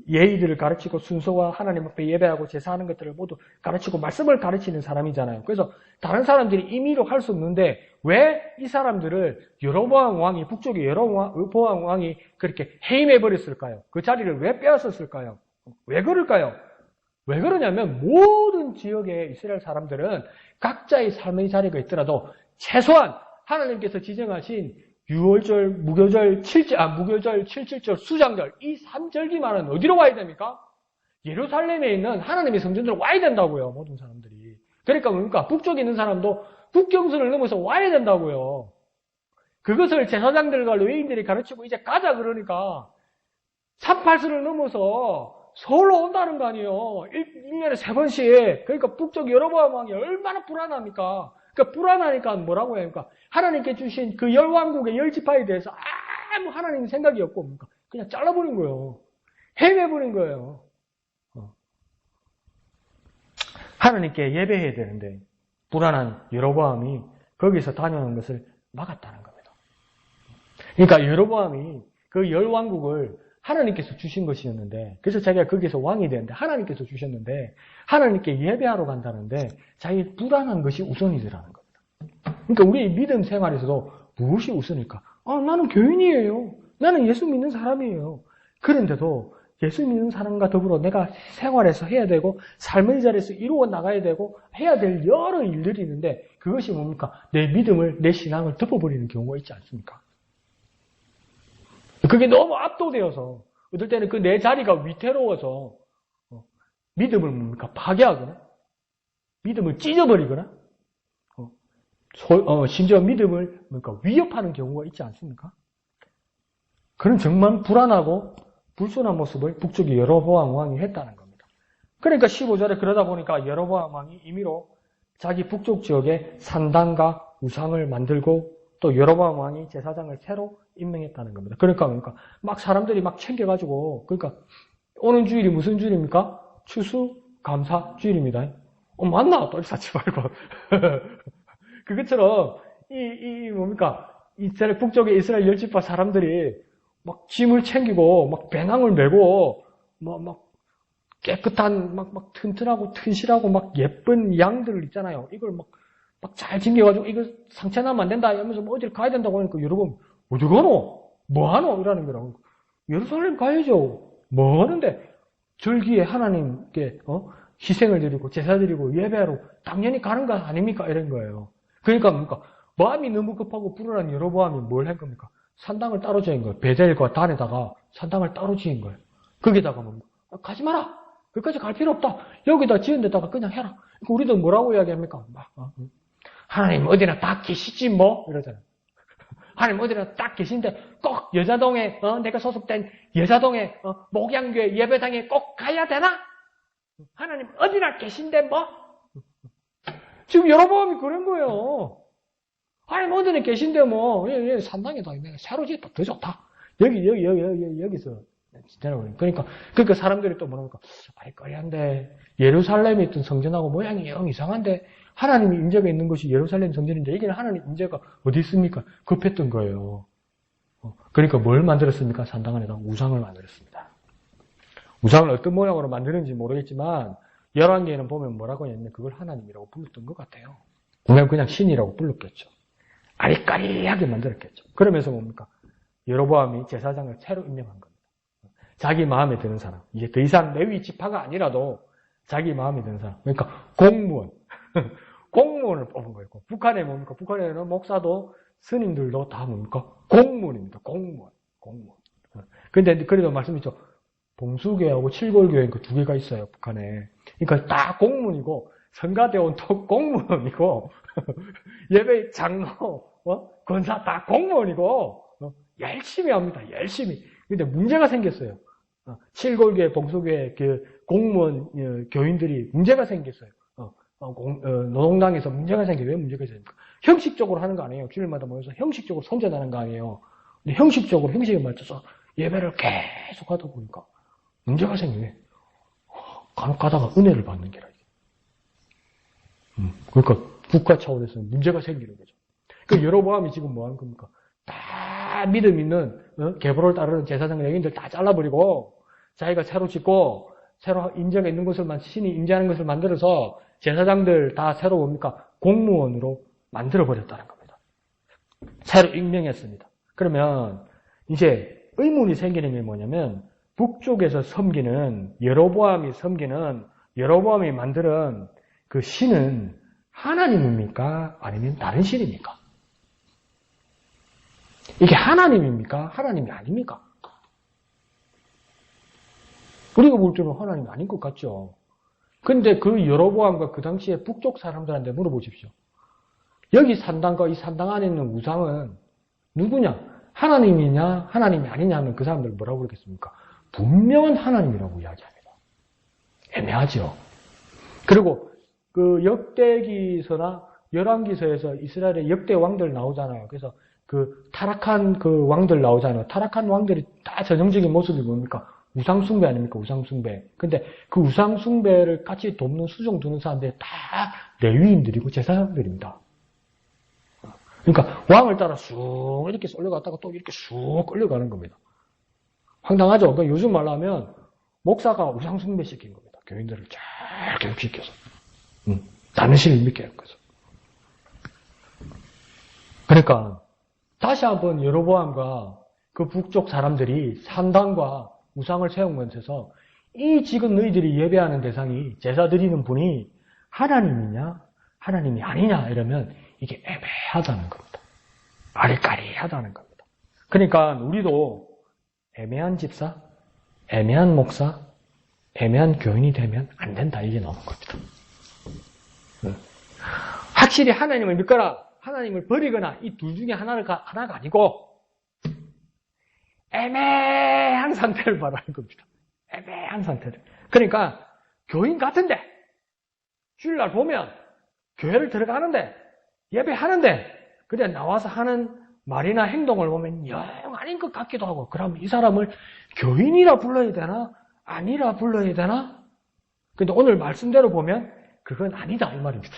예의들을 가르치고 순서와 하나님 앞에 예배하고 제사하는 것들을 모두 가르치고 말씀을 가르치는 사람이잖아요. 그래서 다른 사람들이 임의로 할 수 없는데 왜 이 사람들을 여로보암 왕이 북쪽의 여로보암 왕이 그렇게 해임해 버렸을까요? 그 자리를 왜 빼앗았을까요? 왜 그럴까요? 왜 그러냐면 모든 지역의 이스라엘 사람들은 각자의 삶의 자리가 있더라도 최소한 하나님께서 지정하신 유월절, 무교절, 무교절, 7.7절, 수장절 이 3절기만은 어디로 와야 됩니까? 예루살렘에 있는 하나님의 성전으로 와야 된다고요. 모든 사람들이. 그러니까 뭡니까? 북쪽에 있는 사람도 국경선을 넘어서 와야 된다고요. 그것을 제사장들과 레위인들이 가르치고 이제 가자 그러니까 38선을 넘어서 서울로 온다는 거 아니에요. 1년에 3번씩. 그러니까 북쪽 여로보암 왕이 얼마나 불안합니까? 그러니까 불안하니까 뭐라고 해야 합니까? 하나님께 주신 그 열왕국의 10지파에 대해서 아무 하나님 생각이 없고 그냥 잘라버린 거예요. 해외버린 거예요. 하나님께 예배해야 되는데 불안한 여로보암이 거기서 다녀오는 것을 막았다는 겁니다. 그러니까 여로보암이 그 열왕국을 하나님께서 주신 것이었는데 그래서 자기가 거기서 왕이 되는데 하나님께서 주셨는데 하나님께 예배하러 간다는데 자기 불안한 것이 우선이더라는 겁니다. 그러니까 우리 믿음 생활에서도 무엇이 우선일까? 나는 교인이에요. 나는 예수 믿는 사람이에요. 그런데도 예수 믿는 사람과 더불어 내가 생활에서 해야 되고 삶의 자리에서 이루어 나가야 되고 해야 될 여러 일들이 있는데 그것이 뭡니까? 내 믿음을, 내 신앙을 덮어버리는 경우가 있지 않습니까? 그게 너무 압도되어서 어떨 때는 그 내 자리가 위태로워서 믿음을 뭡니까? 파괴하거나 믿음을 찢어버리거나 심지어 믿음을 뭡니까? 위협하는 경우가 있지 않습니까? 그런 정말 불안하고 불순한 모습을 북쪽의 여로보암 왕이 했다는 겁니다. 그러니까 15절에 그러다 보니까 여로보암 왕이 임의로 자기 북쪽 지역에 산당과 우상을 만들고 또 여로보암 왕이 제사장을 새로 임명했다는 겁니다. 그러니까 막 사람들이 막 챙겨가지고 그러니까 오는 주일이 무슨 주일입니까? 추수감사 주일입니다. 맞나? 또 사치 말고 그것처럼 뭡니까? 이스라엘 북쪽의 이스라엘 10지파 사람들이 막 짐을 챙기고 막 배낭을 메고 막 깨끗한 막 튼튼하고 튼실하고 막 예쁜 양들 있잖아요. 이걸 막 잘 챙겨가지고 이거 상처 나면 안 된다 이러면서 뭐 어딜 가야 된다고 하니까 여러분 어디 가노? 뭐 하노? 이러는 거라고. 예루살렘 가야죠. 뭐 하는데? 절기에 하나님께 희생을 드리고 제사 드리고 예배하러 당연히 가는 거 아닙니까? 이런 거예요. 그러니까 뭡니까? 마음이 너무 급하고 불안한 여로보암이 뭘 한 겁니까? 산당을 따로 지은 거예요. 베델과 단에다가 산당을 따로 지은 거예요. 거기다가 뭡니까? 가지 마라. 거기까지 갈 필요 없다. 여기다 지은 데다가 그냥 해라. 우리도 뭐라고 이야기합니까? 하나님 어디나 다 계시지 뭐? 이러잖아요. 하나님 어디나 딱 계신데 꼭 여자동에 내가 소속된 여자동에 목양교회 예배당에 꼭 가야 되나? 하나님 어디나 계신데 뭐? 지금 여로보암이 그런 거예요. 하나님 어디나 계신데 뭐 산당에다 새로 지었다 더 좋다. 여기서 그러니까 사람들이 또 뭐랍니까? 아이거리한데 예루살렘에 있던 성전하고 모양이 영 이상한데 하나님이 임재가 있는 것이 예루살렘 성전인데 여기는 하나님 임재가 어디 있습니까? 급했던 거예요. 그러니까 뭘 만들었습니까? 산당 안에다 우상을 만들었습니다. 우상을 어떤 모양으로 만드는지 모르겠지만 열왕기에는 보면 뭐라고 했냐면 그걸 하나님이라고 불렀던 것 같아요. 그냥 신이라고 불렀겠죠. 아리까리하게 만들었겠죠. 그러면서 뭡니까? 여로보암이 제사장을 새로 임명한 겁니다. 자기 마음에 드는 사람. 이제 더 이상 레위 지파가 아니라도 자기 마음에 드는 사람. 그러니까 공무원. 공무원을 뽑은 거예요. 북한에 뭡니까? 북한에는 목사도 스님들도 다 뭡니까? 공무원입니다. 공무원. 근데 그래도 말씀드렸죠. 봉수교회하고 칠골교회 그 두 개가 있어요. 북한에. 그러니까 다 공무원이고 성가대원 또 공무원이고 예배 장로 권사 다 공무원이고 열심히 합니다. 열심히. 근데 문제가 생겼어요. 칠골교회, 봉수교회 그 공무원 교인들이 문제가 생겼어요. 노동당에서 문제가 생겨. 왜 문제가 생깁니까? 형식적으로 하는 거 아니에요. 주일마다 모여서 형식적으로 선전하는 거 아니에요. 근데 형식적으로 형식에 맞춰서 예배를 계속 하다 보니까 문제가 생기네. 간혹 가다가 은혜를 받는 게라. 그러니까 국가 차원에서 문제가 생기는 거죠. 그 여로보암이 지금 뭐 하는 겁니까? 다 믿음 있는 계보를 따르는 제사장 레위인들 다 잘라버리고 자기가 새로 짓고 새로 인재가 있는 것을 신이 임재하는 것을 만들어서 제사장들 다 새로 뭡니까? 공무원으로 만들어버렸다는 겁니다. 새로 임명했습니다. 그러면 이제 의문이 생기는 게 뭐냐면 북쪽에서 섬기는 여로보암이 만드는 그 신은 하나님입니까? 아니면 다른 신입니까? 이게 하나님입니까? 하나님이 아닙니까? 우리가 볼 때는 하나님이 아닌 것 같죠. 근데 그 여로보암과 그 당시에 북쪽 사람들한테 물어보십시오. 여기 산당과 이 산당 안에 있는 우상은 누구냐? 하나님이냐? 하나님이 아니냐 하면 그 사람들 뭐라고 그러겠습니까? 분명한 하나님이라고 이야기합니다. 애매하죠. 그리고 그 역대기서나 열왕기서에서 이스라엘의 역대 왕들 나오잖아요. 그래서 그 타락한 그 왕들 나오잖아요. 타락한 왕들이 다 전형적인 모습이 뭡니까? 우상숭배 아닙니까? 우상숭배. 근데 그 우상숭배를 같이 돕는 수종 두는 사람들이 다 레위인들이고 제사장들입니다. 그러니까 왕을 따라 쑥 이렇게 쏠려갔다가 또 이렇게 쑥 끌려가는 겁니다. 황당하죠? 그러니까 요즘 말로 하면 목사가 우상숭배 시킨 겁니다. 교인들을 잘 교육시켜서. 다른 신을 믿게 할 거죠. 그러니까 다시 한번 여로보암과 그 북쪽 사람들이 산당과 우상을 세우면서 이 지금 너희들이 예배하는 대상이 제사 드리는 분이 하나님이냐 하나님이 아니냐 이러면 이게 애매하다는 겁니다. 아리까리하다는 겁니다. 그러니까 우리도 애매한 집사, 애매한 목사, 애매한 교인이 되면 안 된다 이게 나오는 겁니다. 확실히 하나님을 믿거나 하나님을 버리거나 이 둘 중에 하나가 아니고 애매한 상태를 말하는 겁니다. 애매한 상태를. 그러니까 교인 같은데 주일날 보면 교회를 들어가는데 예배하는데 그냥 나와서 하는 말이나 행동을 보면 영 아닌 것 같기도 하고 그럼 이 사람을 교인이라 불러야 되나? 아니라 불러야 되나? 근데 오늘 말씀대로 보면 그건 아니다 이 말입니다.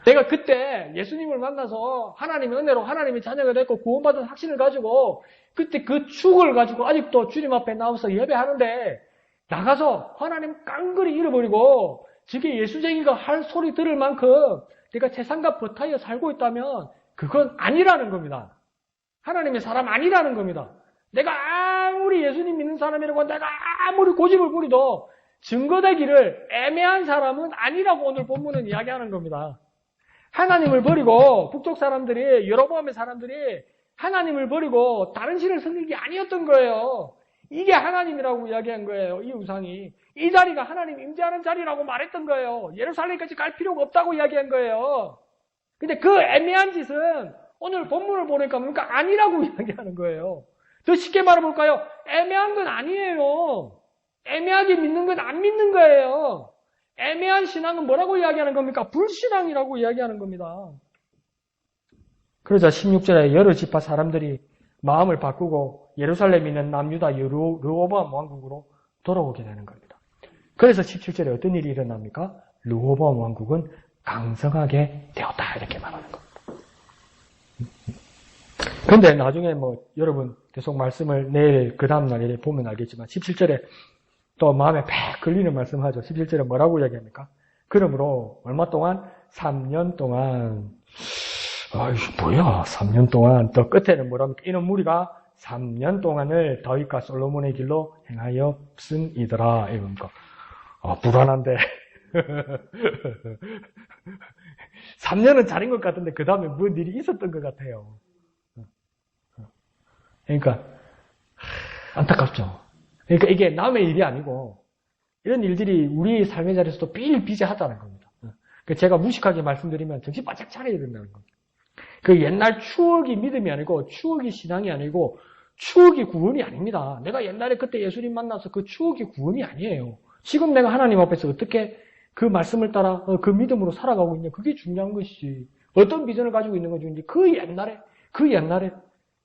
내가 그때 예수님을 만나서 하나님의 은혜로 하나님의 자녀가 됐고 구원받은 확신을 가지고 그때 그 축을 가지고 아직도 주님 앞에 나와서 예배하는데 나가서 하나님 깡그리 잃어버리고 저게 예수쟁이가 할 소리 들을 만큼 내가 세상과 버타이어 살고 있다면 그건 아니라는 겁니다. 하나님의 사람 아니라는 겁니다. 내가 아무리 예수님 믿는 사람이라고 내가 아무리 고집을 부리도 증거되기를 애매한 사람은 아니라고 오늘 본문은 이야기하는 겁니다. 하나님을 버리고 북쪽 사람들이 여로보암의 사람들이 하나님을 버리고 다른 신을 섬긴 게 아니었던 거예요. 이게 하나님이라고 이야기한 거예요. 이 우상이. 이 자리가 하나님 임재하는 자리라고 말했던 거예요. 예루살렘까지 갈 필요가 없다고 이야기한 거예요. 근데 그 애매한 짓은 오늘 본문을 보니까 뭔가 아니라고 이야기하는 거예요. 더 쉽게 말해볼까요? 애매한 건 아니에요. 애매하게 믿는 건 안 믿는 거예요. 애매한 신앙은 뭐라고 이야기하는 겁니까? 불신앙이라고 이야기하는 겁니다. 그러자 16절에 여러 지파 사람들이 마음을 바꾸고 예루살렘에 있는 남유다 르호보암 왕국으로 돌아오게 되는 겁니다. 그래서 17절에 어떤 일이 일어납니까? 르호보암 왕국은 강성하게 되었다 이렇게 말하는 겁니다. 그런데 나중에 여러분 계속 말씀을 내일 그 다음날 보면 알겠지만 17절에 또 마음에 팍 걸리는 말씀하죠. 17절에 뭐라고 이야기합니까? 그러므로 얼마 동안? 3년 동안. 뭐야 3년 동안. 또 끝에는 뭐랍니까? 이는 무리가 3년 동안을 다윗과 솔로몬의 길로 행하였음이더라. 이겁니까? 불안한데. 3년은 잘인 것 같은데 그 다음에 뭔 일이 있었던 것 같아요. 그러니까 안타깝죠. 그러니까 이게 남의 일이 아니고 이런 일들이 우리 삶의 자리에서도 비일비재하다는 겁니다. 제가 무식하게 말씀드리면 정신 바짝 차려야 된다는 겁니다. 그 옛날 추억이 믿음이 아니고 추억이 신앙이 아니고 추억이 구원이 아닙니다. 내가 옛날에 그때 예수님 만나서 그 추억이 구원이 아니에요. 지금 내가 하나님 앞에서 어떻게 그 말씀을 따라 그 믿음으로 살아가고 있냐. 그게 중요한 것이지. 어떤 비전을 가지고 있는 건지 그 옛날에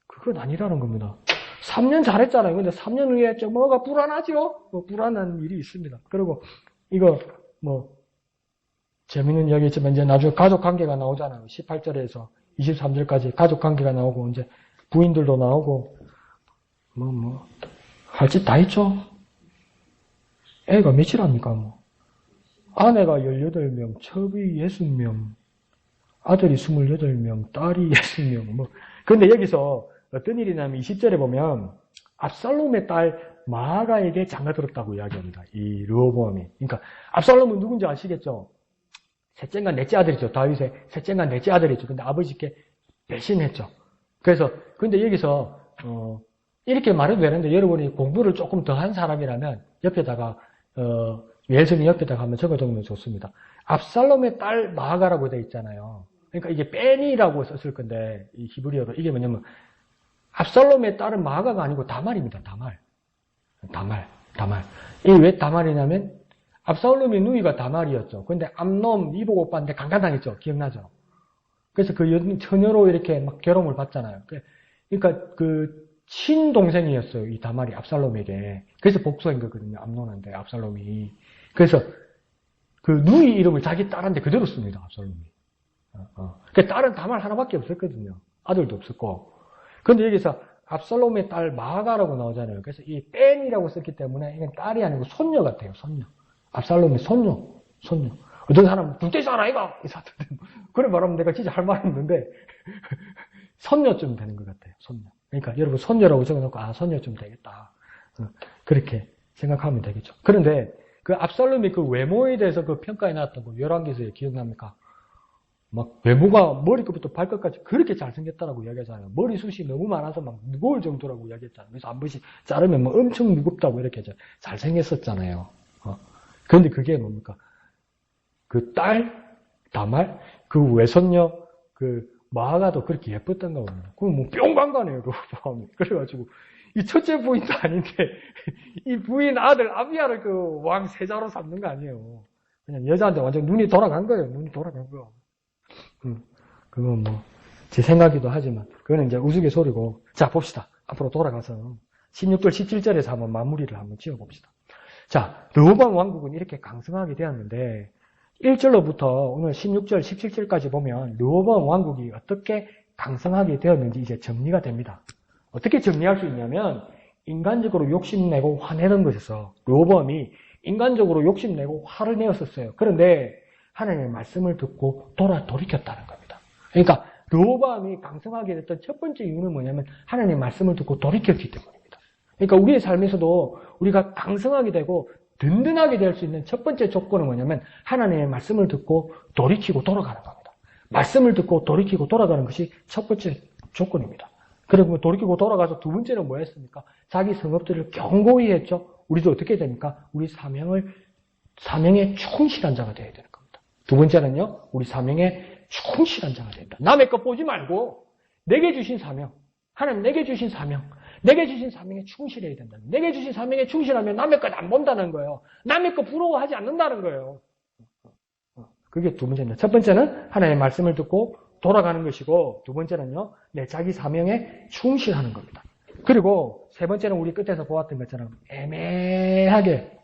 그건 아니라는 겁니다. 3년 잘했잖아요. 근데 3년 후에 좀 뭐가 불안하죠? 불안한 일이 있습니다. 그리고 이거 재밌는 이야기였지만 이제 나중에 가족 관계가 나오잖아요. 18절에서 23절까지 가족 관계가 나오고 이제 부인들도 나오고 할 짓 다 했죠. 애가 몇이랍니까? 아내가 18명, 첩이 60명, 아들이 28명, 딸이 60명. 그런데 여기서 어떤 일이 나면 20절에 보면 압살롬의 딸 마아가에게 장가들었다고 이야기합니다. 이 르호보암이. 그러니까 압살롬은 누군지 아시겠죠? 셋째인가 넷째 아들이죠. 다윗의 셋째인가 넷째 아들이죠. 근데 아버지께 배신했죠. 그래서 근데 여기서 이렇게 말해도 되는데 여러분이 공부를 조금 더 한 사람이라면 옆에다가 예수님 옆에다가 한번 적어두면 좋습니다. 압살롬의 딸 마아가라고 되어 있잖아요. 그러니까 이게 뺀이라고 썼을 건데 이 히브리어로 이게 뭐냐면 압살롬의 딸은 마아가가 아니고 다말입니다. 다말. 이게 왜 다말이냐면 압살롬의 누이가 다말이었죠. 근데 암놈 이복 오빠인데 강간당했죠. 기억나죠? 그래서 그 처녀로 이렇게 막 괴로움을 받잖아요. 그러니까 그 친동생이었어요. 이 다말이 압살롬에게. 그래서 복수한 거거든요. 암논한테 압살롬이. 그래서 그 누이 이름을 자기 딸한테 그대로 씁니다. 압살롬이. 그 딸은 다말 하나밖에 없었거든요. 아들도 없었고. 그런데 여기서 압살롬의 딸 마아가라고 나오잖아요. 그래서 이 뺀이라고 썼기 때문에 이건 딸이 아니고 손녀 같아요. 손녀. 압살롬의 손녀. 어떤 사람은 둘째 쌀 아이가 이 사람들 그래 말하면 내가 진짜 할 말 없는데 손녀쯤 되는 것 같아요. 손녀. 그러니까 여러분 손녀라고 적어놓고 손녀쯤 되겠다. 그렇게 생각하면 되겠죠. 그런데 그 압살롬이 그 외모에 대해서 그 평가해 놨던 거 열왕기서에 기억납니까? 막 외모가 머리끝부터 발끝까지 그렇게 잘생겼다라고 이야기하잖아요. 머리숱이 너무 많아서 막 무거울 정도라고 이야기했잖아요. 그래서 한 번씩 자르면 뭐 엄청 무겁다고 이렇게 잘생겼었잖아요. 그런데 그게 뭡니까? 그 딸, 다말, 그 외손녀, 그 마아가도 그렇게 예뻤던가 봅니다. 그럼 뭐 뿅 간 거네요, 르호보암이. 그래가지고 이 첫째 부인도 아닌데 이 부인 아들 아비야를 그 왕 세자로 삼는 거 아니에요. 그냥 여자한테 완전 눈이 돌아간 거예요. 눈이 돌아간 거예요. 그건 뭐 제 생각이기도 하지만 그거는 이제 우스갯소리고. 자, 봅시다. 앞으로 돌아가서 16절 17절에서 한번 마무리를 한번 지어봅시다. 자, 르호보암 왕국은 이렇게 강성하게 되었는데 1절로부터 오늘 16절 17절까지 보면 르호보암 왕국이 어떻게 강성하게 되었는지 이제 정리가 됩니다. 어떻게 정리할 수 있냐면 인간적으로 욕심내고 화내던 것에서 르호보암이 인간적으로 욕심내고 화를 내었었어요. 그런데 하나님의 말씀을 듣고 돌이켰다는 겁니다. 그러니까 르호보암이 강성하게 됐던 첫 번째 이유는 뭐냐면 하나님의 말씀을 듣고 돌이켰기 때문입니다. 그러니까 우리의 삶에서도 우리가 강성하게 되고 든든하게 될 수 있는 첫 번째 조건은 뭐냐면 하나님의 말씀을 듣고 돌이키고 돌아가는 겁니다. 말씀을 듣고 돌이키고 돌아가는 것이 첫 번째 조건입니다. 그리고 돌이키고 돌아가서 두 번째는 뭐였습니까? 자기 성읍들을 견고히 했죠. 우리도 어떻게 됩니까? 우리 사명에 충실한 자가 되어야 되는 겁니다. 두 번째는요, 우리 사명에 충실한 자가 된다. 남의 것 보지 말고 내게 주신 사명, 하나님 내게 주신 사명, 내게 주신 사명에 충실해야 된다. 내게 주신 사명에 충실하면 남의 것 안 본다는 거예요. 남의 것 부러워하지 않는다는 거예요. 그게 두 번째입니다. 첫 번째는 하나님의 말씀을 듣고 돌아가는 것이고, 두 번째는요, 내 자기 사명에 충실하는 겁니다. 그리고 세 번째는 우리 끝에서 보았던 것처럼 애매하게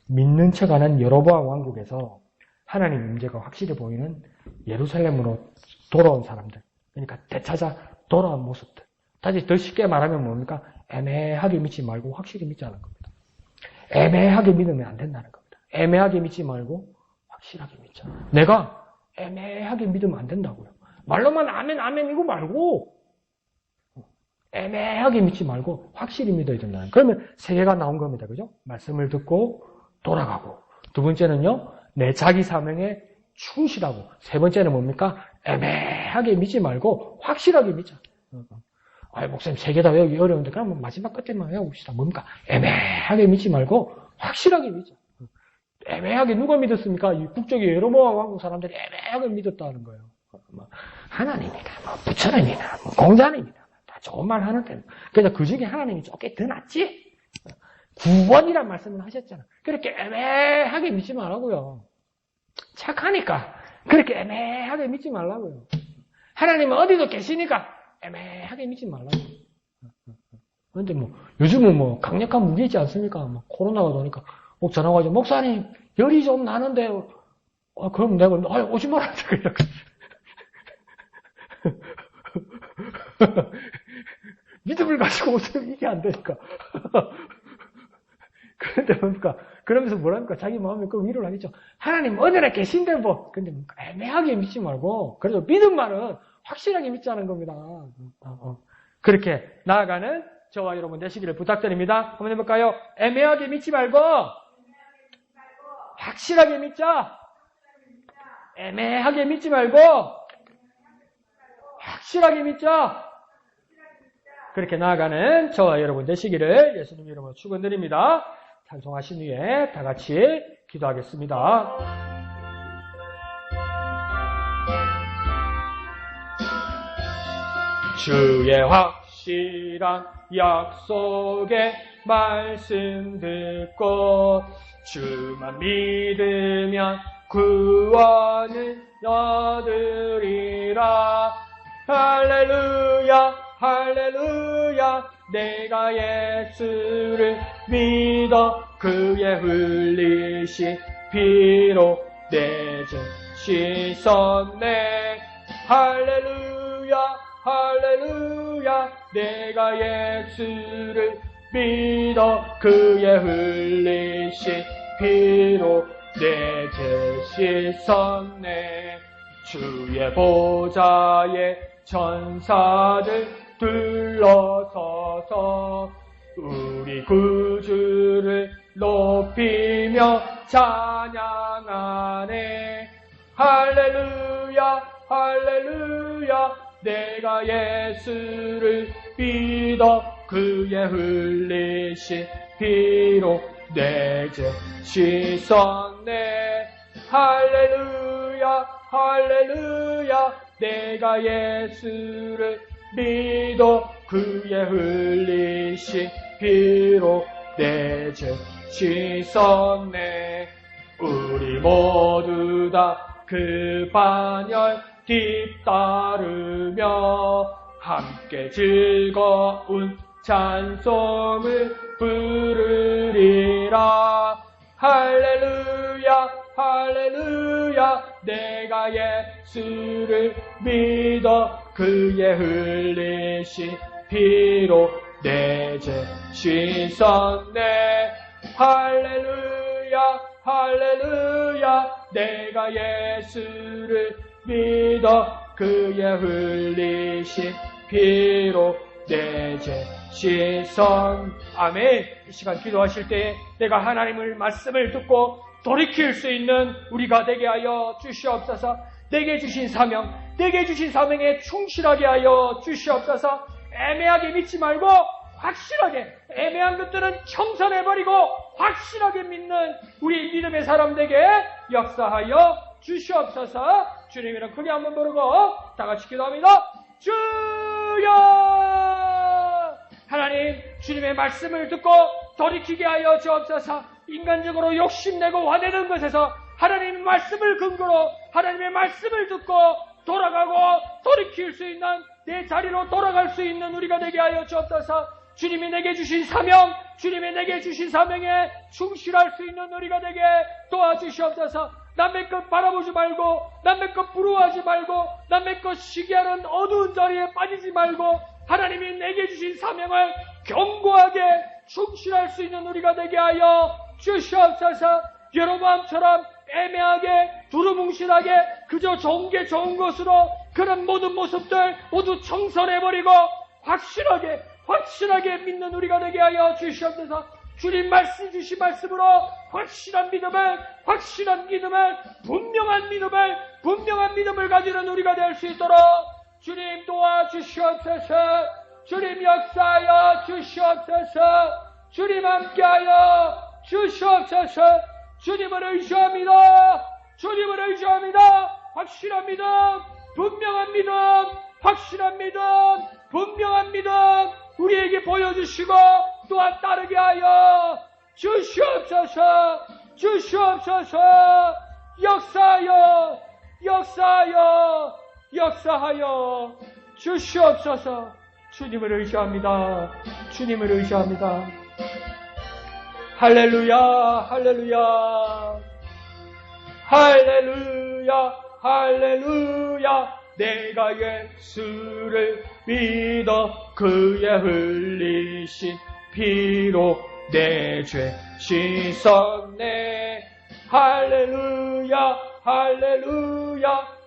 믿는 척하는 여로보암 왕국에서 하나님 문제가 확실히 보이는 예루살렘으로 돌아온 사람들, 그러니까 되찾아 돌아온 모습들. 다시 더 쉽게 말하면 뭡니까? 애매하게 믿지 말고 확실히 믿자는 겁니다. 애매하게 믿으면 안 된다는 겁니다. 애매하게 믿지 말고 확실하게 믿자. 내가 애매하게 믿으면 안 된다고요. 말로만 아멘 아멘 이거 말고 애매하게 믿지 말고 확실히 믿어야 된다는. 그러면 세 개가 나온 겁니다. 그죠? 말씀을 듣고 돌아가고, 두 번째는요, 내 자기 사명에 충실하고, 세 번째는 뭡니까? 애매하게 믿지 말고 확실하게 믿자. 목사님 세 개 다 외우기 어려운데 그러면 마지막 끝에만 외워봅시다. 뭡니까? 애매하게 믿지 말고 확실하게 믿자. 애매하게 누가 믿었습니까? 북쪽의 여로보암 왕국 사람들이 애매하게 믿었다는 거예요. 하나님이나 부처님이나 공자님이나 다 좋은 말 하는데, 그래서 그 중에 하나님이 조금 더 낫지? 구원이란 말씀을 하셨잖아. 그렇게 애매하게 믿지 말라고요. 착하니까 그렇게 애매하게 믿지 말라고요. 하나님은 어디도 계시니까 애매하게 믿지 말라고요. 그런데 요즘은 강력한 무기 있지 않습니까? 코로나가 오니까 전화 와가지고 목사님 열이 좀 나는데 그럼 내가 오지 말라 그래요. 믿음을 가지고 오세요. 이게 안 되니까. 그런데 뭡니까? 그러면서 뭐랍니까? 자기 마음에 그 위로를 하겠죠. 하나님 어디나 계신데 근데 애매하게 믿지 말고, 그래도 믿음만은 확실하게 믿자는 겁니다. 그렇게 나아가는 저와 여러분 되시기를 부탁드립니다. 한번 해볼까요? 애매하게 믿지 말고 확실하게 믿자. 애매하게 믿지 말고 확실하게 믿자. 그렇게 나아가는 저와 여러분 되시기를 예수님 이름으로 축원드립니다. 찬송하신 후에 다 같이 기도하겠습니다. 주의 확실한 약속의 말씀 듣고 주만 믿으면 구원을 얻으리라. 할렐루야 할렐루야. 내가 예수를 믿어 그의 흘리신 피로 내 죄 씻었네. 할렐루야 할렐루야. 내가 예수를 믿어 그의 흘리신 피로 내 죄 씻었네. 주의 보좌에 천사들 둘러서서 우리 구주를 높이며 찬양하네. 할렐루야 할렐루야. 내가 예수를 믿어 그의 흘리신 피로 내 죄 씻었네. 할렐루야 할렐루야. 내가 예수를 믿어 그의 흘리신 피로 내 죄 씻었네. 우리 모두 다 그 반열 뒤따르며 함께 즐거운 찬송을 부르리라. 할렐루야 할렐루야. 내가 예수를 믿어 그의 흘리신 피로 내 죄 씻었네. 할렐루야 할렐루야. 내가 예수를 믿어 그의 흘리신 피로 내 죄 시선. 아멘. 이 시간 기도하실 때 내가 하나님을 말씀을 듣고 돌이킬 수 있는 우리가 되게 하여 주시옵소서. 내게 주신 사명, 내게 주신 사명에 충실하게 하여 주시옵소서. 애매하게 믿지 말고 확실하게, 애매한 것들은 청산해버리고 확실하게 믿는 우리 믿음의 사람 되게 역사하여 주시옵소서. 주님 이름 크게 한번 부르고 다 같이 기도합니다. 주여! 하나님, 주님의 말씀을 듣고 돌이키게 하여 주옵소서. 인간적으로 욕심내고 화내는 것에서 하나님의 말씀을 근거로 하나님의 말씀을 듣고 돌아가고 돌이킬 수 있는 내 자리로 돌아갈 수 있는 우리가 되게 하여 주옵소서. 주님이 내게 주신 사명, 주님이 내게 주신 사명에 충실할 수 있는 우리가 되게 도와주시옵소서. 남의 것 바라보지 말고, 남의 것 부러워하지 말고, 남의 것 시기하는 어두운 자리에 빠지지 말고, 하나님이 내게 주신 사명을 견고하게 충실할 수 있는 우리가 되게 하여 주시옵소서. 여로보암처럼 애매하게 두루뭉실하게 그저 좋은 게 좋은 것으로 그런 모든 모습들 모두 청산해버리고 확실하게 믿는 우리가 되게 하여 주시옵소서. 주님 말씀 주신 말씀으로 확실한 믿음을 분명한 믿음을 가지는 우리가 될 수 있도록 주님 도와주시옵소서. 주님 역사하여 주시옵소서. 주님 함께하여 주시옵소서. 주님을 의지합니다. 확실한 믿음, 분명한 믿음, 확실한 믿음, 분명한 믿음 우리에게 보여주시고 또한 따르게 하여 주시옵소서. 역사하여 주시옵소서. 주님을 의지합니다. 할렐루야. 내가 예수를 믿어 그의 흘리신 피로 내 죄 씻었네. 할렐루야.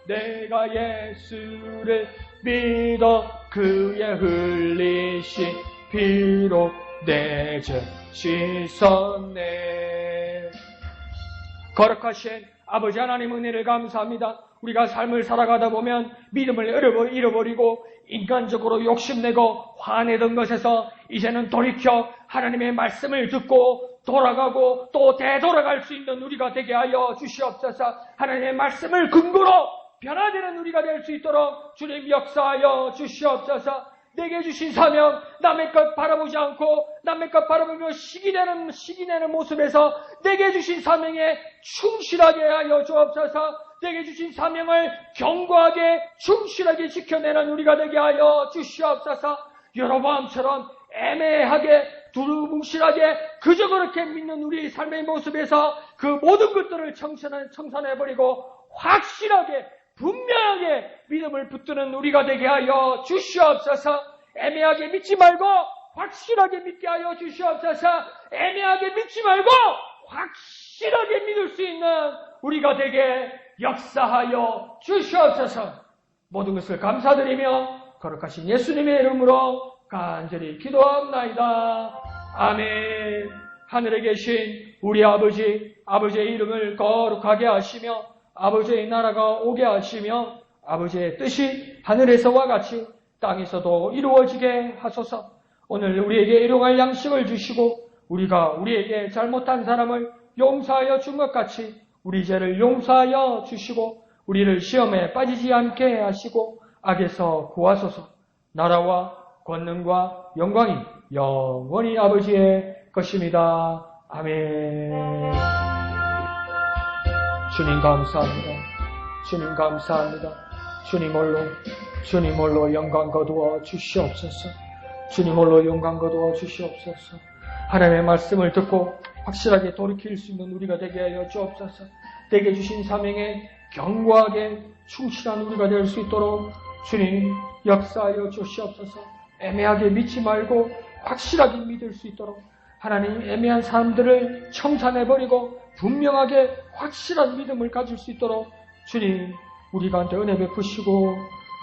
내가 예수를 믿어 그의 흘리신 피로 내 죄 씻었네. 거룩하신 아버지 하나님 은혜를 감사합니다. 우리가 삶을 살아가다 보면 믿음을 잃어버리고 인간적으로 욕심내고 화내던 것에서 이제는 돌이켜 하나님의 말씀을 듣고 돌아가고 또 되돌아갈 수 있는 우리가 되게 하여 주시옵소서. 하나님의 말씀을 근거로 변화되는 우리가 될 수 있도록 주님 역사하여 주시옵소서. 내게 주신 사명, 남의 것 바라보지 않고 남의 것 바라보며 시기내는 모습에서 내게 주신 사명에 충실하게 하여 주옵소서. 내게 주신 사명을 견고하게 충실하게 지켜내는 우리가 되게 하여 주시옵소서. 여로보암처럼 애매하게 두루뭉실하게 그저 그렇게 믿는 우리 삶의 모습에서 그 모든 것들을 청산해버리고 확실하게 분명하게 믿음을 붙드는 우리가 되게 하여 주시옵소서. 애매하게 믿지 말고 확실하게 믿게 하여 주시옵소서. 애매하게 믿지 말고 확실하게 믿을 수 있는 우리가 되게 역사하여 주시옵소서. 모든 것을 감사드리며 거룩하신 예수님의 이름으로 간절히 기도합나이다. 아멘. 하늘에 계신 우리 아버지의 이름을 거룩하게 하시며 아버지의 나라가 오게 하시며 아버지의 뜻이 하늘에서와 같이 땅에서도 이루어지게 하소서. 오늘 우리에게 일용할 양식을 주시고 우리가 우리에게 잘못한 사람을 용서하여 준 것 같이 우리 죄를 용서하여 주시고 우리를 시험에 빠지지 않게 하시고 악에서 구하소서. 나라와 권능과 영광이 영원히 아버지의 것입니다. 아멘. 주님 감사합니다. 주님 홀로 영광 거두어 주시옵소서. 하나님의 말씀을 듣고 확실하게 돌이킬 수 있는 우리가 되게 하여 주옵소서. 내게 주신 사명에 견고하게 충실한 우리가 될 수 있도록 주님 역사하여 주시옵소서. 애매하게 믿지 말고 확실하게 믿을 수 있도록 하나님 애매한 사람들을 청산해버리고 분명하게 확실한 믿음을 가질 수 있도록 주님 우리 가운데 은혜 베푸시고